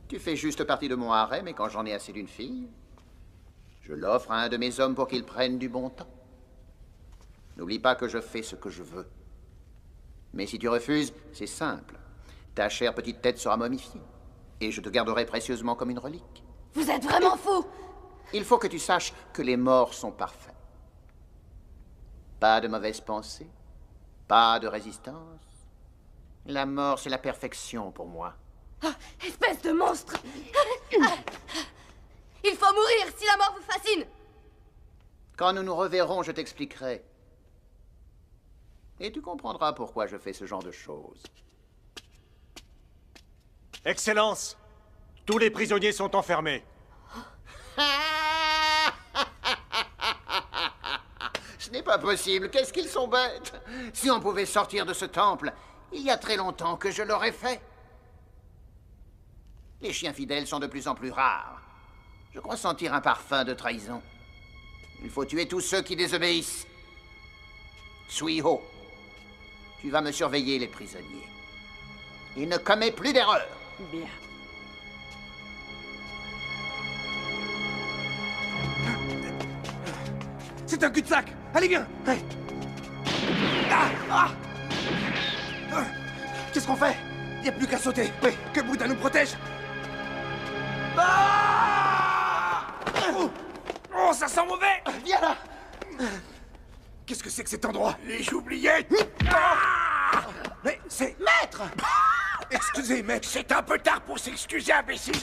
Tu fais juste partie de mon harem, et quand j'en ai assez d'une fille, je l'offre à un de mes hommes pour qu'il prenne du bon temps. N'oublie pas que je fais ce que je veux. Mais si tu refuses, c'est simple. Ta chère petite tête sera momifiée, et je te garderai précieusement comme une relique. Vous êtes vraiment fou! Il faut que tu saches que les morts sont parfaits. Pas de mauvaises pensées, pas de résistance. La mort, c'est la perfection pour moi. Oh, espèce de monstre! Il faut mourir si la mort vous fascine! Quand nous nous reverrons, je t'expliquerai. Et tu comprendras pourquoi je fais ce genre de choses. Excellence, tous les prisonniers sont enfermés. Ce n'est pas possible, qu'est-ce qu'ils sont bêtes! Si on pouvait sortir de ce temple, il y a très longtemps que je l'aurais fait. Les chiens fidèles sont de plus en plus rares. Je crois sentir un parfum de trahison. Il faut tuer tous ceux qui désobéissent. Suiho, tu vas me surveiller les prisonniers. Et ne commets plus d'erreurs. Bien. C'est un cul-de-sac. Allez, viens. Hey. Qu'est-ce qu'on fait? Y a plus qu'à sauter. Oui, que Bouddha nous protège. Oh, ça sent mauvais. Viens là. Qu'est-ce que c'est que cet endroit? Les oubliettes. Mais c'est... Maître! Excusez, maître. C'est un peu tard pour s'excuser, imbécile.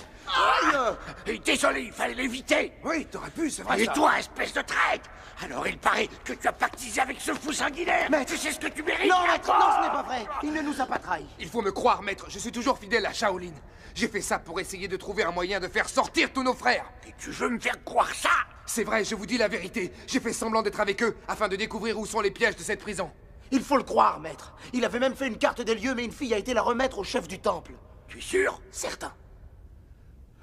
Désolé, il fallait l'éviter. Oui, t'aurais pu, c'est vrai. Et ça. toi, espèce de traître! Alors il paraît que tu as pactisé avec ce fou sanguinaire. Maître. Tu sais ce que tu mérites? Non, maître, non, ce n'est pas vrai. Il ne nous a pas trahis. Il faut me croire, maître. Je suis toujours fidèle à Shaolin. J'ai fait ça pour essayer de trouver un moyen de faire sortir tous nos frères. Et tu veux me faire croire ça? C'est vrai, je vous dis la vérité. J'ai fait semblant d'être avec eux afin de découvrir où sont les pièges de cette prison. Il faut le croire, maître. Il avait même fait une carte des lieux, mais une fille a été la remettre au chef du temple. Tu es sûr? Certain.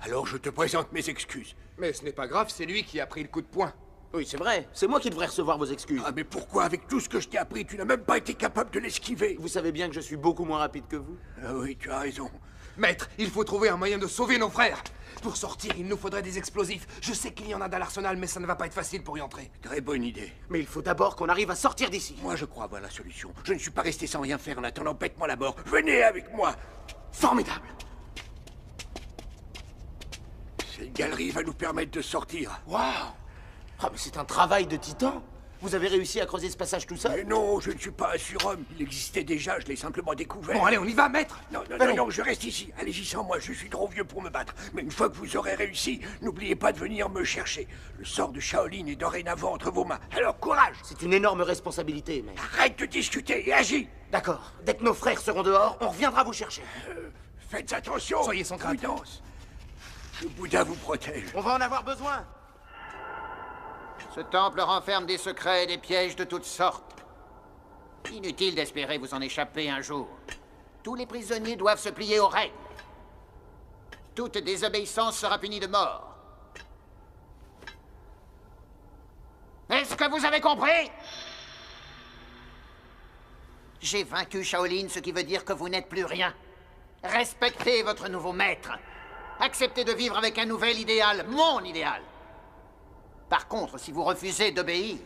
Alors je te présente mes excuses. Mais ce n'est pas grave, c'est lui qui a pris le coup de poing. Oui, c'est vrai. C'est moi qui devrais recevoir vos excuses. Ah, mais pourquoi, avec tout ce que je t'ai appris, tu n'as même pas été capable de l'esquiver? Vous savez bien que je suis beaucoup moins rapide que vous. Ah oui, tu as raison. Maître, il faut trouver un moyen de sauver nos frères. Pour sortir, il nous faudrait des explosifs. Je sais qu'il y en a dans l'arsenal, mais ça ne va pas être facile pour y entrer. Très bonne idée. Mais il faut d'abord qu'on arrive à sortir d'ici. Moi, je crois avoir la solution. Je ne suis pas resté sans rien faire en attendant. Pète-moi la mort. Venez avec moi. Formidable. Cette galerie va nous permettre de sortir. Waouh! Ah, mais c'est un travail de titan. Vous avez réussi à creuser ce passage tout seul? Mais non, je ne suis pas un surhomme. Il existait déjà, je l'ai simplement découvert. Bon, allez, on y va, maître. Non, je reste ici. Allez-y sans moi, je suis trop vieux pour me battre. Mais une fois que vous aurez réussi, n'oubliez pas de venir me chercher. Le sort de Shaolin est dorénavant entre vos mains. Alors, courage! C'est une énorme responsabilité, mais... Arrête de discuter et agis! D'accord. Dès que nos frères seront dehors, on reviendra vous chercher. Faites attention! Soyez sans crainte. Prudence. Le Bouddha vous protège. On va en avoir besoin. Ce temple renferme des secrets et des pièges de toutes sortes. Inutile d'espérer vous en échapper un jour. Tous les prisonniers doivent se plier aux règles. Toute désobéissance sera punie de mort. Est-ce que vous avez compris? J'ai vaincu Shaolin, ce qui veut dire que vous n'êtes plus rien. Respectez votre nouveau maître. Acceptez de vivre avec un nouvel idéal, mon idéal. Par contre, si vous refusez d'obéir,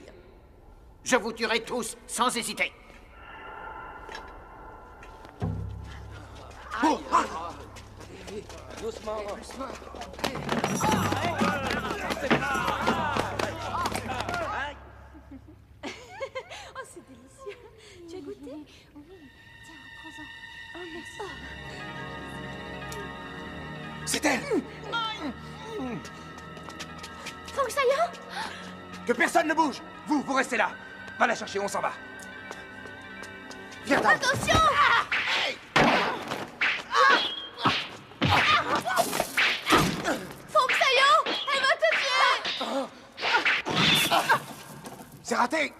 je vous tuerai tous sans hésiter. Oh, ah. Doucement. Oh, c'est délicieux. Tu as goûté? Oui. Tiens, prends-en. Oh, merci. C'est elle! Feng Sayan! Que personne ne bouge! Vous restez là! Va la chercher, on s'en va. Viens, Dan. Attention! Feng Sayan! Elle va te tuer! C'est raté!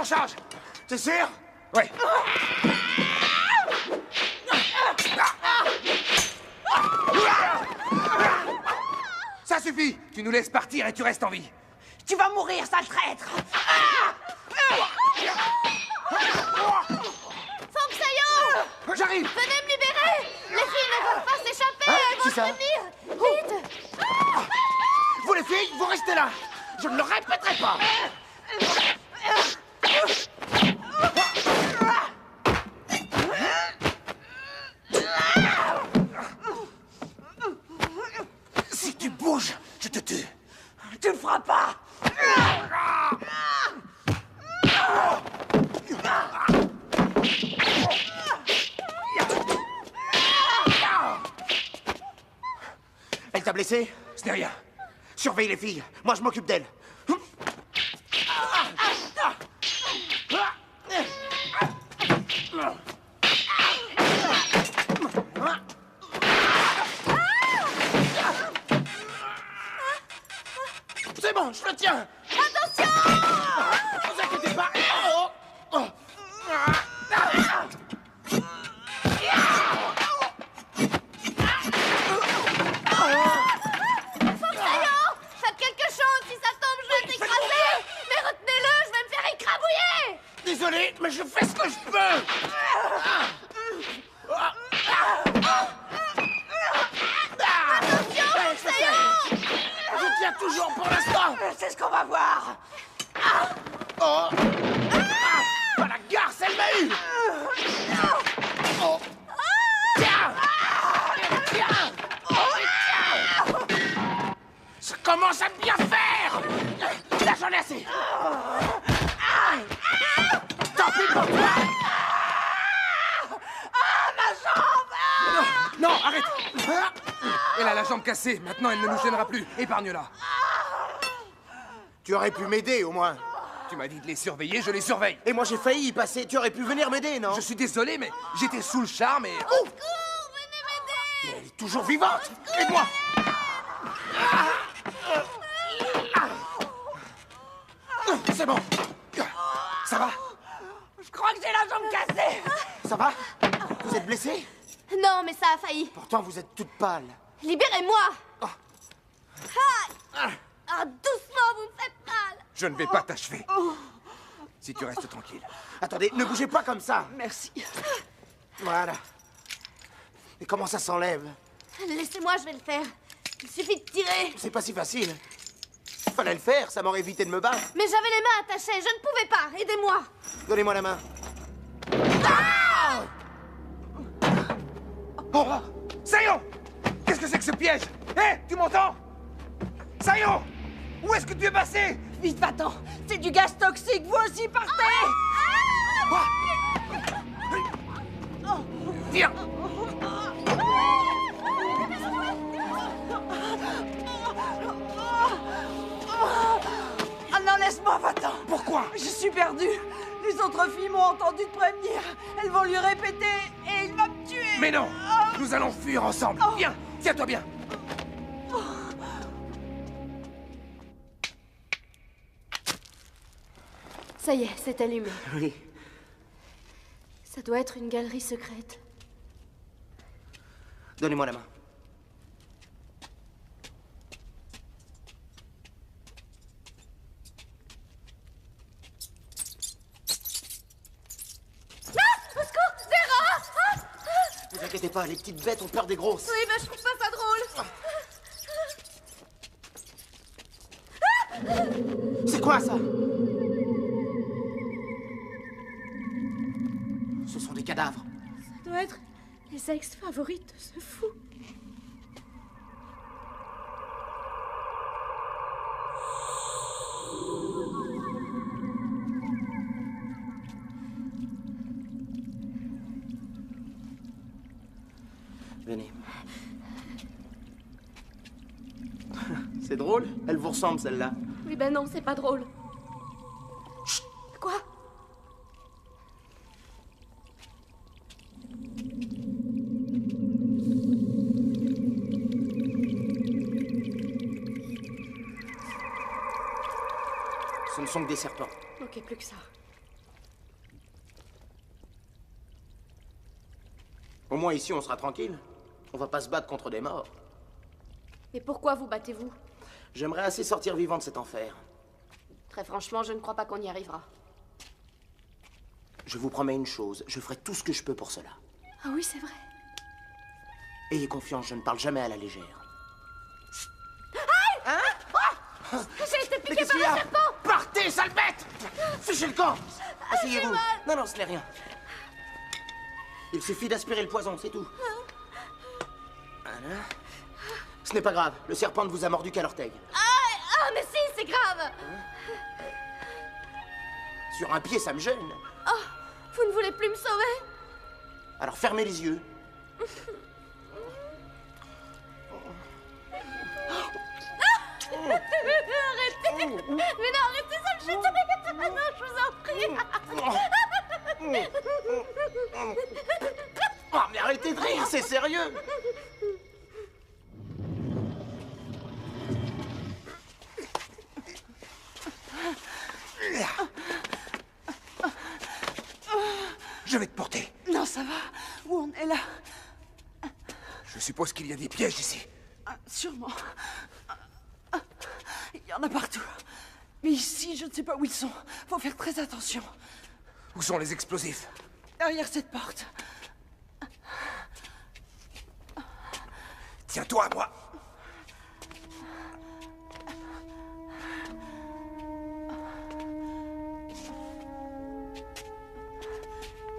Charge! T'es sûr? Ouais. Ça suffit! Tu nous laisses partir et tu restes en vie. Tu vas mourir, sale traître! Feng Sayan! J'arrive! Venez me libérer! Les filles ne peuvent pas s'échapper! Elles vont qui ça? venir! Vite! Vous les filles, vous restez là! Je ne le répéterai pas! Si tu bouges, je te tue. Tu ne feras pas! Elle t'a blessé? Ce n'est rien. Surveille les filles. Moi, je m'occupe d'elles. C'est bon, je le tiens. Attention! Vous inquiétez pas. Foxaillon, faites quelque chose. Si ça tombe, je vais t'écraser. Mais retenez-le, je vais me faire écrabouiller. Désolé, mais je fais ce que je peux. Attention, Foxaillon. Je tiens toujours pour l'instant. C'est ce qu'on va voir. Oh. Pas la garce, elle m'a eu. Oh. Tiens. Tiens. Ça commence à bien faire. Là, j'en ai assez. Tant pis pour toi. Ma jambe. Non, arrête. Elle a la jambe cassée. Maintenant, elle ne nous gênera plus. Épargne-la. Tu aurais pu m'aider, au moins. Tu m'as dit de les surveiller, je les surveille. Et moi, j'ai failli y passer. Tu aurais pu venir m'aider, non? Je suis désolé, mais j'étais sous le charme et... Au secours, venez m'aider. Elle est toujours vivante. Aide-moi. C'est bon. Ça va? Je crois que j'ai la jambe cassée. Ça va? Vous êtes blessé? Non, mais ça a failli. Pourtant, vous êtes toute pâle. Libérez-moi. Ah, doucement, vous me faites mal. Je ne vais pas t'achever. Si tu restes tranquille. Attendez, ne bougez pas comme ça. Merci. Voilà. Et comment ça s'enlève? Laissez-moi, je vais le faire. Il suffit de tirer. C'est pas si facile. Fallait le faire, ça m'aurait évité de me battre. Mais j'avais les mains attachées, je ne pouvais pas. Aidez-moi. Donnez-moi la main. Oh, Sayon! Qu'est-ce que c'est que ce piège? Hé, tu m'entends? Sayon! Où est-ce que tu es passé? Vite, va-t'en. C'est du gaz toxique, vous aussi, partez. Viens! Ah non, laisse-moi, va-t'en. Pourquoi? Je suis perdue. Les autres filles m'ont entendu te prévenir. Elles vont lui répéter et il va me tuer. Mais non! Nous allons fuir ensemble. Viens! Tiens-toi bien! Ça y est, c'est allumé. Oui. Ça doit être une galerie secrète. Donnez-moi la main. Au secours, des rats. Vous inquiétez pas, les petites bêtes ont peur des grosses. Oui, mais je trouve pas ça drôle. C'est quoi ça? Ce sont des cadavres. Ça doit être les ex-favorites de ce fou. Venez. C'est drôle? Elle vous ressemble, celle-là. Oui, ben non, c'est pas drôle. Chut. Quoi? Ce ne sont que des serpents. Ok, plus que ça. Au moins ici, on sera tranquille. On va pas se battre contre des morts. Et pourquoi vous battez-vous? J'aimerais assez sortir vivant de cet enfer. Très franchement, je ne crois pas qu'on y arrivera. Je vous promets une chose, je ferai tout ce que je peux pour cela. Ah oui, c'est vrai. Ayez confiance, je ne parle jamais à la légère. Aïe! Hein? J'ai été piqué par un serpent! Partez, sale bête! Fichez le camp! Asseyez-vous. Non, non, ce n'est rien. Il suffit d'aspirer le poison, c'est tout. Voilà. Ce n'est pas grave, le serpent ne vous a mordu qu'à l'orteil. Ah, mais si, c'est grave! Sur un pied, ça me gêne. Oh, vous ne voulez plus me sauver? Alors fermez les yeux. Arrêtez! Mais non, arrêtez ça, je suis non, je vous en prie! Oh, mais arrêtez de rire, c'est sérieux! Je vais te porter. Non, ça va. Où on est là? Je suppose qu'il y a des pièges ici. Sûrement. Il y en a partout. Mais ici, je ne sais pas où ils sont. Faut faire très attention. Où sont les explosifs? Derrière cette porte. Tiens-toi à moi.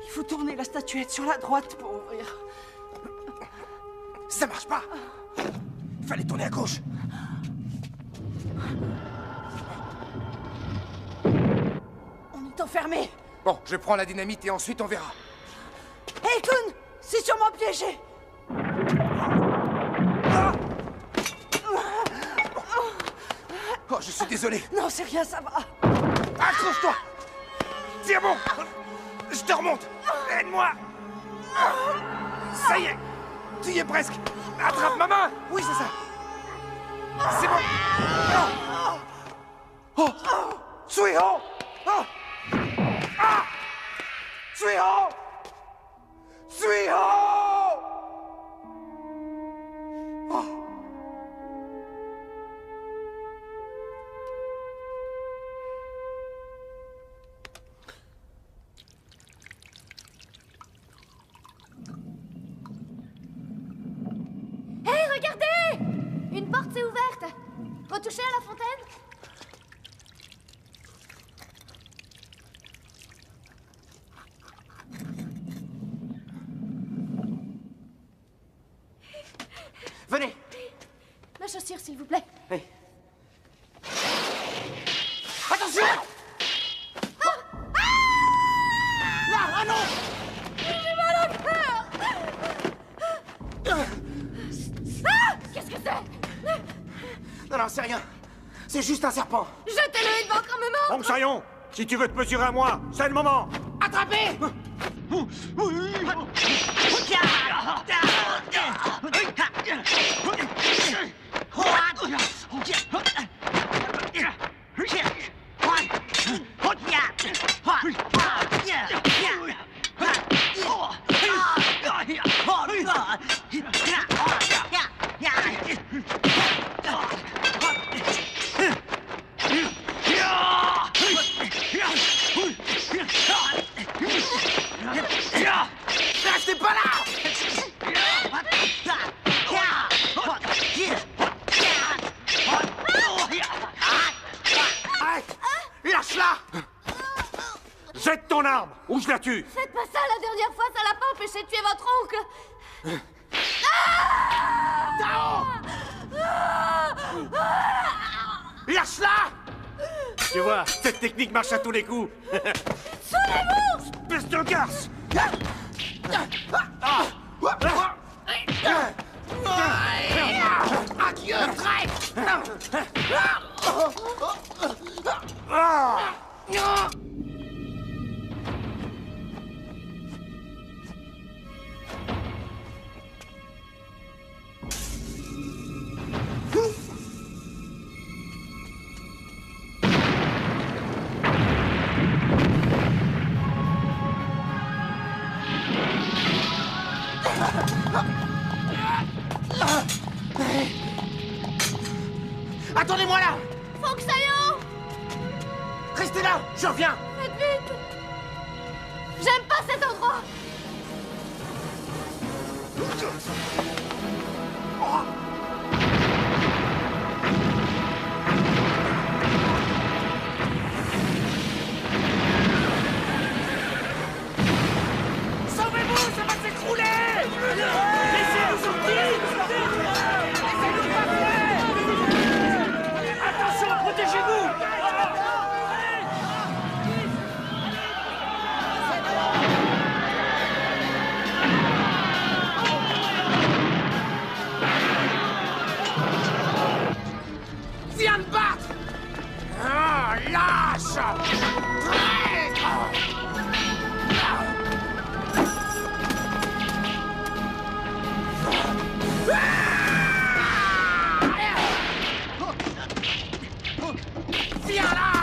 Il faut tourner la statuette sur la droite pour ouvrir. Ça marche pas. Il fallait tourner à gauche. On est enfermé. Bon, je prends la dynamite et ensuite on verra. Hé, Kun, c'est sûrement piégé. Oh, je suis désolé. Non, c'est rien, ça va. Accroche-toi. Tiens bon. Je te remonte. Aide-moi. Ça y est. Tu y es presque. Attrape ma main. Oui, c'est ça. C'est bon. Oh. Suiho. Oh. Ah. Suiho. Suiho. Oh. Hé, regardez! Une porte s'est ouverte. Retouchez à la fontaine? Venez. Ma chaussure, s'il vous plaît. Oui. Attention! Là, ah non! J'ai mal au cœur! Ah! Qu'est-ce que c'est? Non, non, c'est rien. C'est juste un serpent. Jetez-le et devant comme mort! Onxaillon, si tu veux te mesurer à moi, c'est le moment. Attrapez! Restez pas là! Arrête! Lâche-la! Jette ton arme ou je la tue. Faites pas ça la dernière fois, ça l'a pas empêché de tuer votre oncle! Lâche-la! Tu vois, cette technique marche à tous les coups. Sauvez-vous! Espèce de garce! Adieu, traître! Attendez-moi là! Foxaillon! Restez là, je reviens! Faites vite! J'aime pas cet endroit! Sauvez-vous, ça va s'écrouler! Laissez-nous sortir! Laissez-nous passer! Attention, protégez-vous! Viens me battre! Ah, lâche! Traître! Viens là!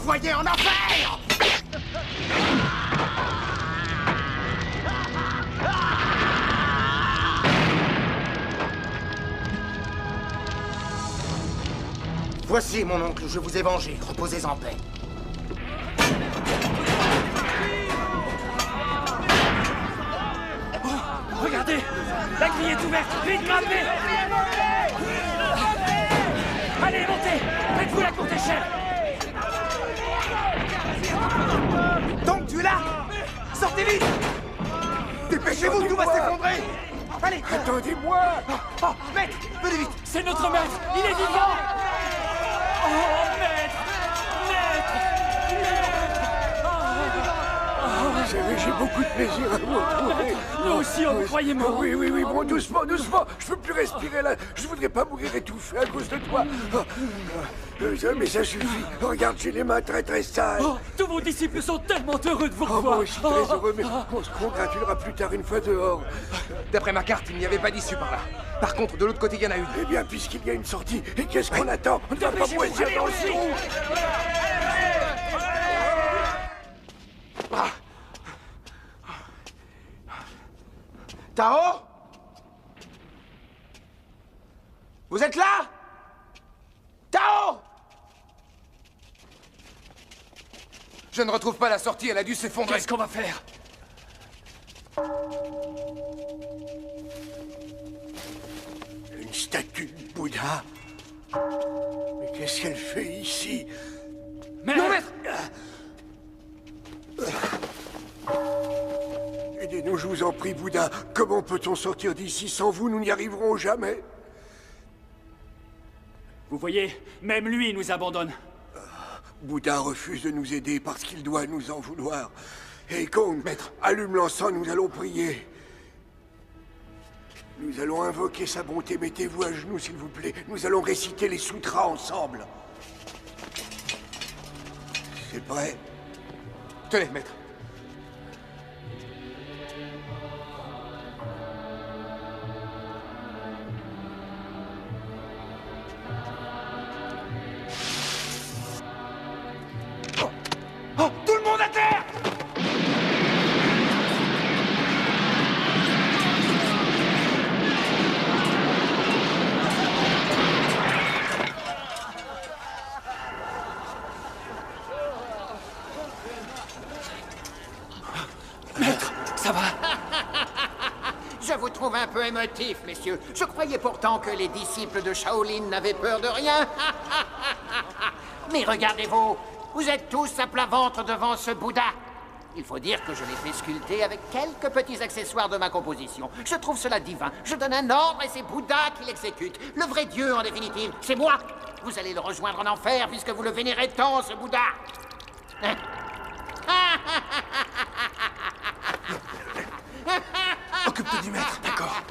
envoyé en enfer! Voici, mon oncle, je vous ai vengé. Reposez en paix. Oh, regardez! La grille est ouverte! Vite, grimpez! Allez, montez! Faites-vous la courte échelle! Donc, tu es là? Sortez vite! Dépêchez-vous, tout va s'effondrer! Allez! Attendez-moi! Oh, maître! Venez vite! C'est notre maître! Il est vivant! Oh, maître! J'ai beaucoup de plaisir à vous retrouver. Nous aussi, on vous croyait mort. Oui, bon, doucement, doucement. Je peux plus respirer là. Je voudrais pas mourir étouffé à cause de toi. Mais ça suffit. Regarde, j'ai les mains très sales. Oh, tous vos disciples sont tellement heureux de vous revoir. Moi aussi très heureux, mais on se congratulera plus tard une fois dehors. D'après ma carte, il n'y avait pas d'issue par là. Par contre, de l'autre côté, il y en a une. Eh bien, puisqu'il y a une sortie, et qu'est-ce qu'on attend? On ne va pas moisir dans le trou. Tao? Vous êtes là? Tao? Je ne retrouve pas la sortie, elle a dû s'effondrer. Qu'est-ce qu'on va faire? Une statue de Bouddha? Mais qu'est-ce qu'elle fait ici? Non, maître! Aidez-nous, je vous en prie, Bouddha. Comment peut-on sortir d'ici sans vous? Nous n'y arriverons jamais. Vous voyez, même lui nous abandonne. Bouddha refuse de nous aider parce qu'il doit nous en vouloir. Hey, Kong, maître, allume l'encens, nous allons prier. Nous allons invoquer sa bonté. Mettez-vous à genoux, s'il vous plaît. Nous allons réciter les sutras ensemble. C'est prêt? Tenez, maître. Oh, tout le monde à terre! Maître, ça va? Je vous trouve un peu émotif, messieurs. Je croyais pourtant que les disciples de Shaolin n'avaient peur de rien. Mais regardez-vous, vous êtes tous à plat ventre devant ce Bouddha. Il faut dire que je l'ai fait sculpter avec quelques petits accessoires de ma composition. Je trouve cela divin. Je donne un ordre et c'est Bouddha qui l'exécute. Le vrai Dieu, en définitive, c'est moi. Vous allez le rejoindre en enfer puisque vous le vénérez tant, ce Bouddha. Hein? Occupe-toi du maître, d'accord.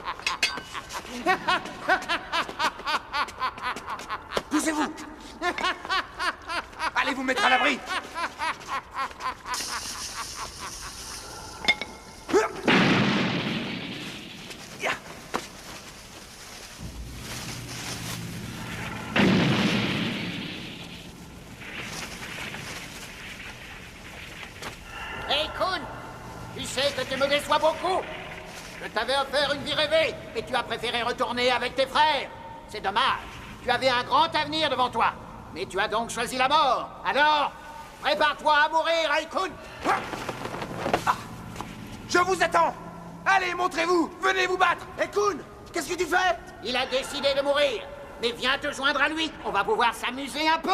Poussez-vous. Allez vous mettre à l'abri. Hey, Kun, tu sais que tu me déçois beaucoup. Je t'avais offert une vie rêvée, mais tu as préféré retourner avec tes frères. C'est dommage. Tu avais un grand avenir devant toi. Mais tu as donc choisi la mort. Alors, prépare-toi à mourir, Raikun. Je vous attends. Allez, montrez-vous. Venez vous battre. Et Kun, qu'est-ce que tu fais? Il a décidé de mourir. Mais viens te joindre à lui. On va pouvoir s'amuser un peu.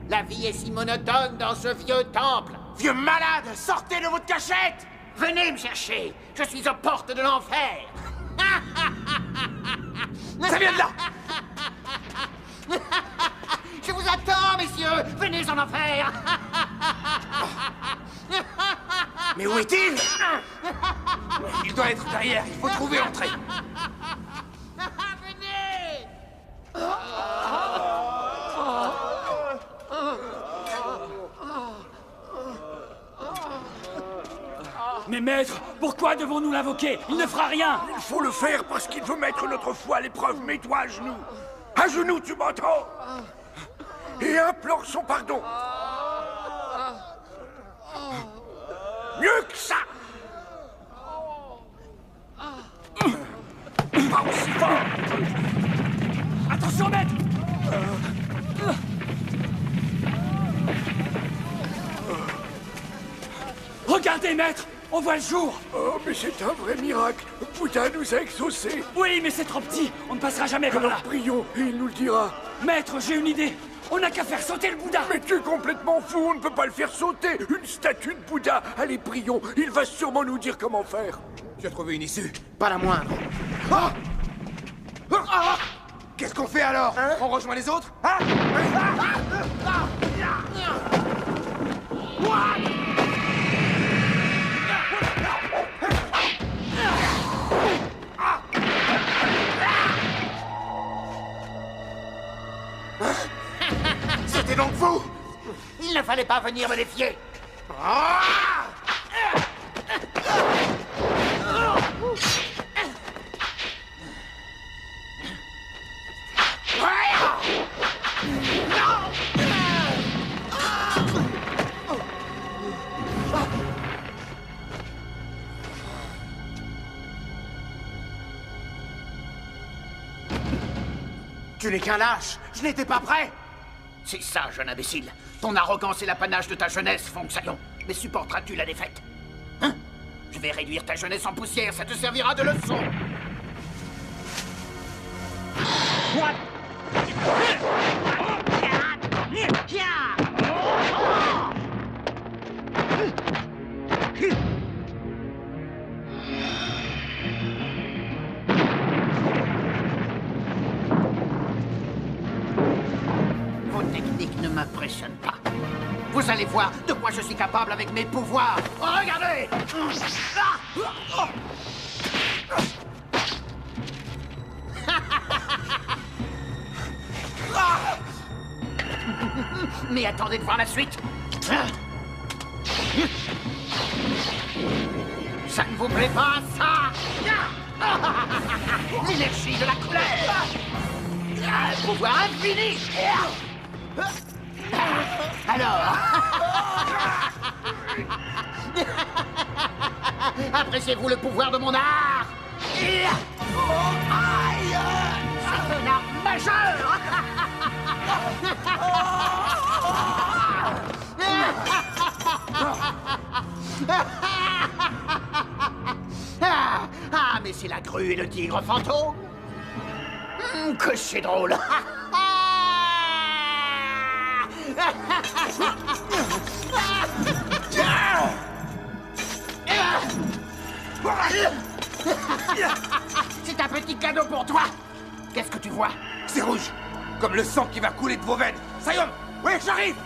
La vie est si monotone dans ce vieux temple. Vieux malade, sortez de votre cachette. Venez me chercher. Je suis aux portes de l'enfer. Ça vient de là. Je vous attends, messieurs. Venez en enfer. Mais où est-il? Il doit être derrière. Il faut trouver l'entrée. Venez. Mais maître, pourquoi devons-nous l'invoquer? Il ne fera rien. Il faut le faire parce qu'il veut mettre notre foi à l'épreuve. Mets-toi à genoux. À genoux, tu m'entends? Et implore son pardon. Mieux que ça! Pas aussi fort! Attention, maître! Regardez, maître! On voit le jour! Oh, mais c'est un vrai miracle! Bouddha nous a exaucés! Oui, mais c'est trop petit! On ne passera jamais par là! Alors prions, et il nous le dira! Maître, j'ai une idée! On n'a qu'à faire sauter le Bouddha! Mais tu es complètement fou, on ne peut pas le faire sauter! Une statue de Bouddha! Allez, prions, il va sûrement nous dire comment faire! Tu as trouvé une issue? Pas la moindre. Ah! Ah! Qu'est-ce qu'on fait alors? Hein? On rejoint les autres? Hein? C'était donc vous! Il ne fallait pas venir me défier! Tu n'es qu'un lâche. Je n'étais pas prêt. C'est ça, jeune imbécile. Ton arrogance et l'apanage de ta jeunesse font que ça. Mais supporteras-tu la défaite? Hein? Je vais réduire ta jeunesse en poussière, ça te servira de leçon. Vos techniques ne m'impressionnent pas. Vous allez voir de quoi je suis capable avec mes pouvoirs. Oh, regardez! Mais attendez de voir la suite. Ça ne vous plaît pas, ça? L'énergie de la couleur! Un pouvoir infini! Alors? Appréciez-vous le pouvoir de mon art? C'est un art majeur! Ah, mais c'est la grue et le tigre fantôme? Que c'est drôle! C'est un petit cadeau pour toi. Qu'est-ce que tu vois? C'est rouge, comme le sang qui va couler de vos veines. Sayom, oui, j'arrive.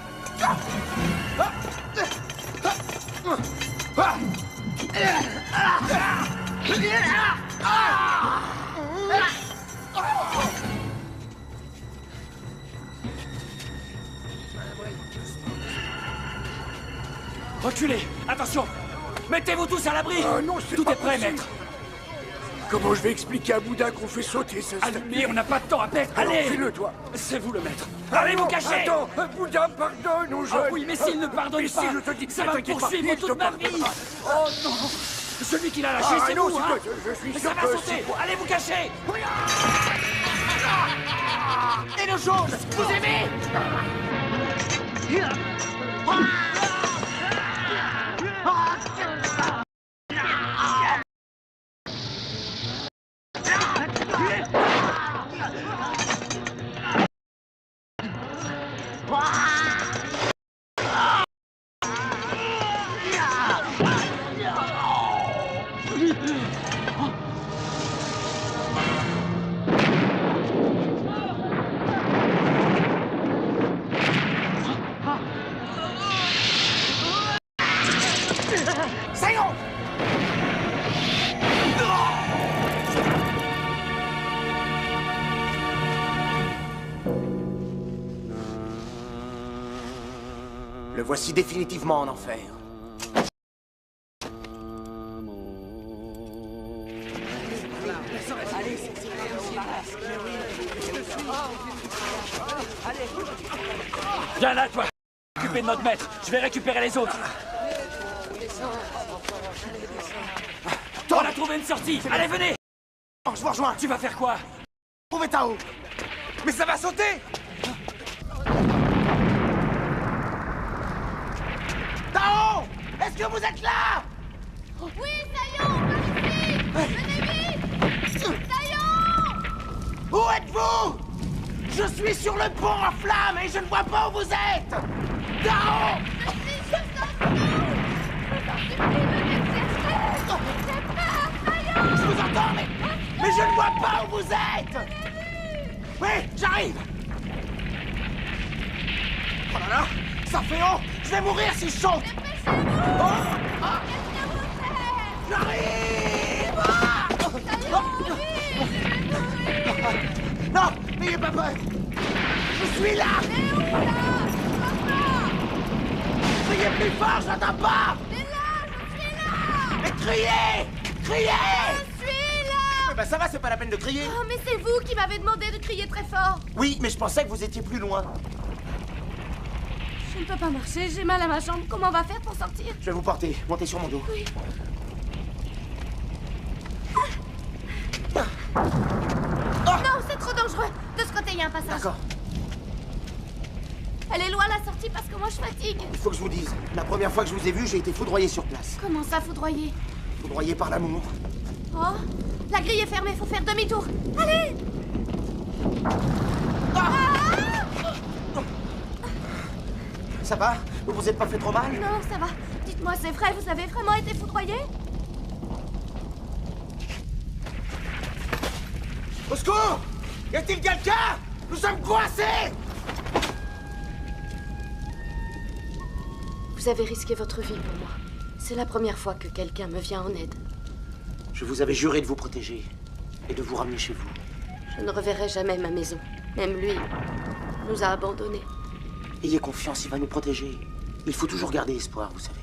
Reculez! Attention! Mettez-vous tous à l'abri! Non, c'est Tout pas est prêt, possible. maître! Comment je vais expliquer à Bouddha qu'on fait sauter sa statue? Allumez, on n'a pas de temps à perdre! Alors, Allez! fais-le, toi! C'est vous le maître! Allez vous cacher! Attends, Bouddha, pardonne aux jeunes! Ah oui, mais s'il ne pardonne mais pas, si, je te dis, ça va me t'inquiète pas, poursuivre il te toute ma pardonne vie! pas. Oh non! Celui qui l'a lâché, Ah, c'est non, vous, c'est hein! toi, je suis Ça sûr va que sauter! c'est- Allez vous cacher! Et nos choses, vous aimez? Le voici définitivement en enfer. Viens là, toi! Occupez de notre maître! Je vais récupérer les autres! trouver une sortie. Allez, venez. Je vous rejoins. Tu vas faire quoi? Trouvez Tao. Mais ça va sauter! Tao! Est-ce que vous êtes là? Oui, Sayon, par ici! Venez vite! Sayon! Où êtes-vous? Je suis sur le pont en flammes et je ne vois pas où vous êtes! Tao! Je suis juste en dessous! Je vous en supplie, venez me chercher! J'ai peur, Sayon! Je vous entends, mais je ne vois pas où vous êtes! Oui, j'arrive! Oh là là! Ça fait haut! Je vais mourir si je saute! Dépêchez-vous! Oh! Qu'est-ce que vous faites? J'arrive! Sayon, vite! Non! N'ayez pas peur! Je suis là! Mais où, là? Criez plus fort, j'entends pas! Mais là, je suis là! Mais criez! Criez! Je suis là! Ben ça va, c'est pas la peine de crier. Oh, mais c'est vous qui m'avez demandé de crier très fort. Oui, mais je pensais que vous étiez plus loin. Je ne peux pas marcher, j'ai mal à ma jambe. Comment on va faire pour sortir? Je vais vous porter. Montez sur mon dos. Oui. Oh! Non, c'est trop dangereux. De ce côté, il y a un passage. D'accord. Elle est loin la sortie parce que moi je fatigue. Il faut que je vous dise, la première fois que je vous ai vu, j'ai été foudroyé sur place. Comment ça, foudroyer? Foudroyé par l'amour. Oh, la grille est fermée, faut faire demi-tour. Allez! Ça va? Vous vous êtes pas fait trop mal? Non, ça va. Dites-moi, c'est vrai, vous avez vraiment été foudroyé? Au secours! Y a-t-il quelqu'un? Nous sommes coincés! Vous avez risqué votre vie pour moi. C'est la première fois que quelqu'un me vient en aide. Je vous avais juré de vous protéger et de vous ramener chez vous. Je ne reverrai jamais ma maison. Même lui nous a abandonnés. Ayez confiance, il va nous protéger. Il faut toujours garder espoir, vous savez.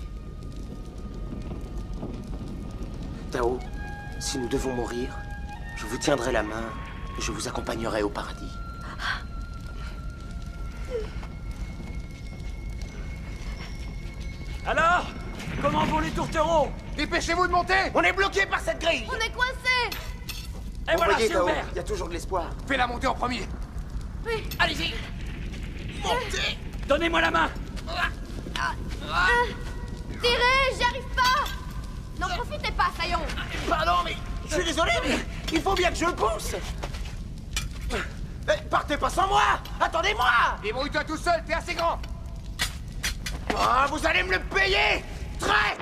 Tao, si nous devons mourir, je vous tiendrai la main et je vous accompagnerai au paradis. Alors? Comment vont les tourtereaux? Dépêchez-vous de monter! On est bloqué par cette grille! On est coincés! Et voilà, voyez, c'est Tao, ouvert! il y a toujours de l'espoir. Fais-la monter en premier! Oui. Allez-y! Montez! Donnez-moi la main! Tirez, j'y arrive pas! N'en profitez pas, Sayon! Pardon, mais je suis désolé, mais il faut bien que je le pousse! Partez pas sans moi! Attendez-moi! Débrouille-toi tout seul, t'es assez grand! Oh, vous allez me le payer! Traite!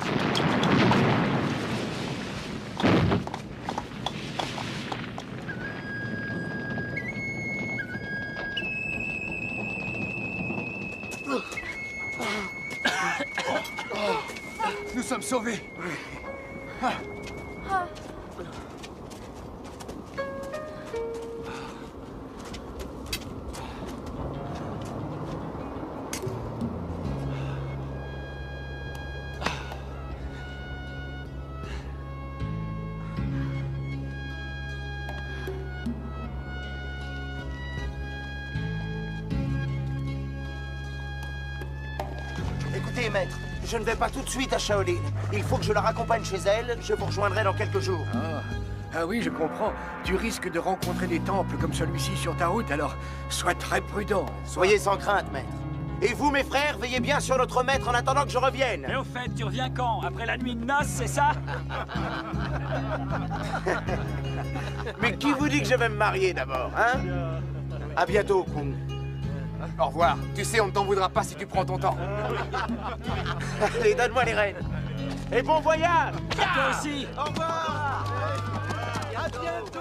Nous sommes sauvés! Écoutez, maître, je ne vais pas tout de suite à Shaolin. Il faut que je la raccompagne chez elle. Je vous rejoindrai dans quelques jours. Ah oui, je comprends. Tu risques de rencontrer des temples comme celui-ci sur ta route, alors sois très prudent. Soyez sans crainte, maître. Et vous, mes frères, veillez bien sur notre maître en attendant que je revienne. Mais au fait, tu reviens quand? Après la nuit de noces, c'est ça? Mais qui vous dit que je vais me marier d'abord, hein? À bientôt, Kung. Au revoir. Tu sais, on ne t'en voudra pas si tu prends ton temps. Allez, donne-moi les rênes. Et bon voyage! À toi aussi! Au revoir! À bientôt!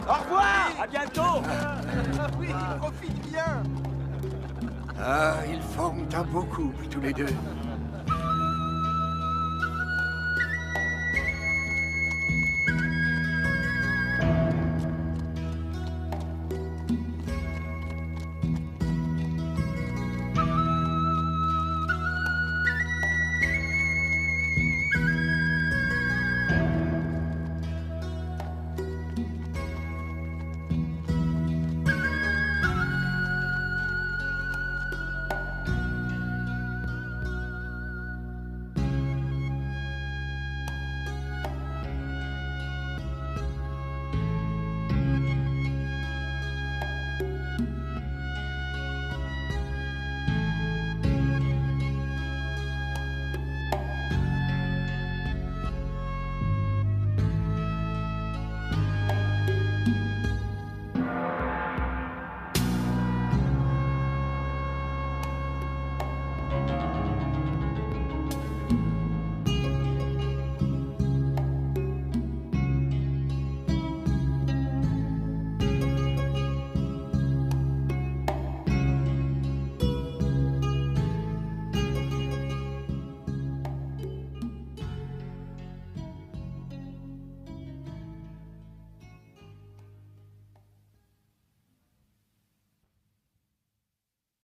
Au revoir! À bientôt! Oui, profite bien! Ah, ils forment un beau couple, tous les deux.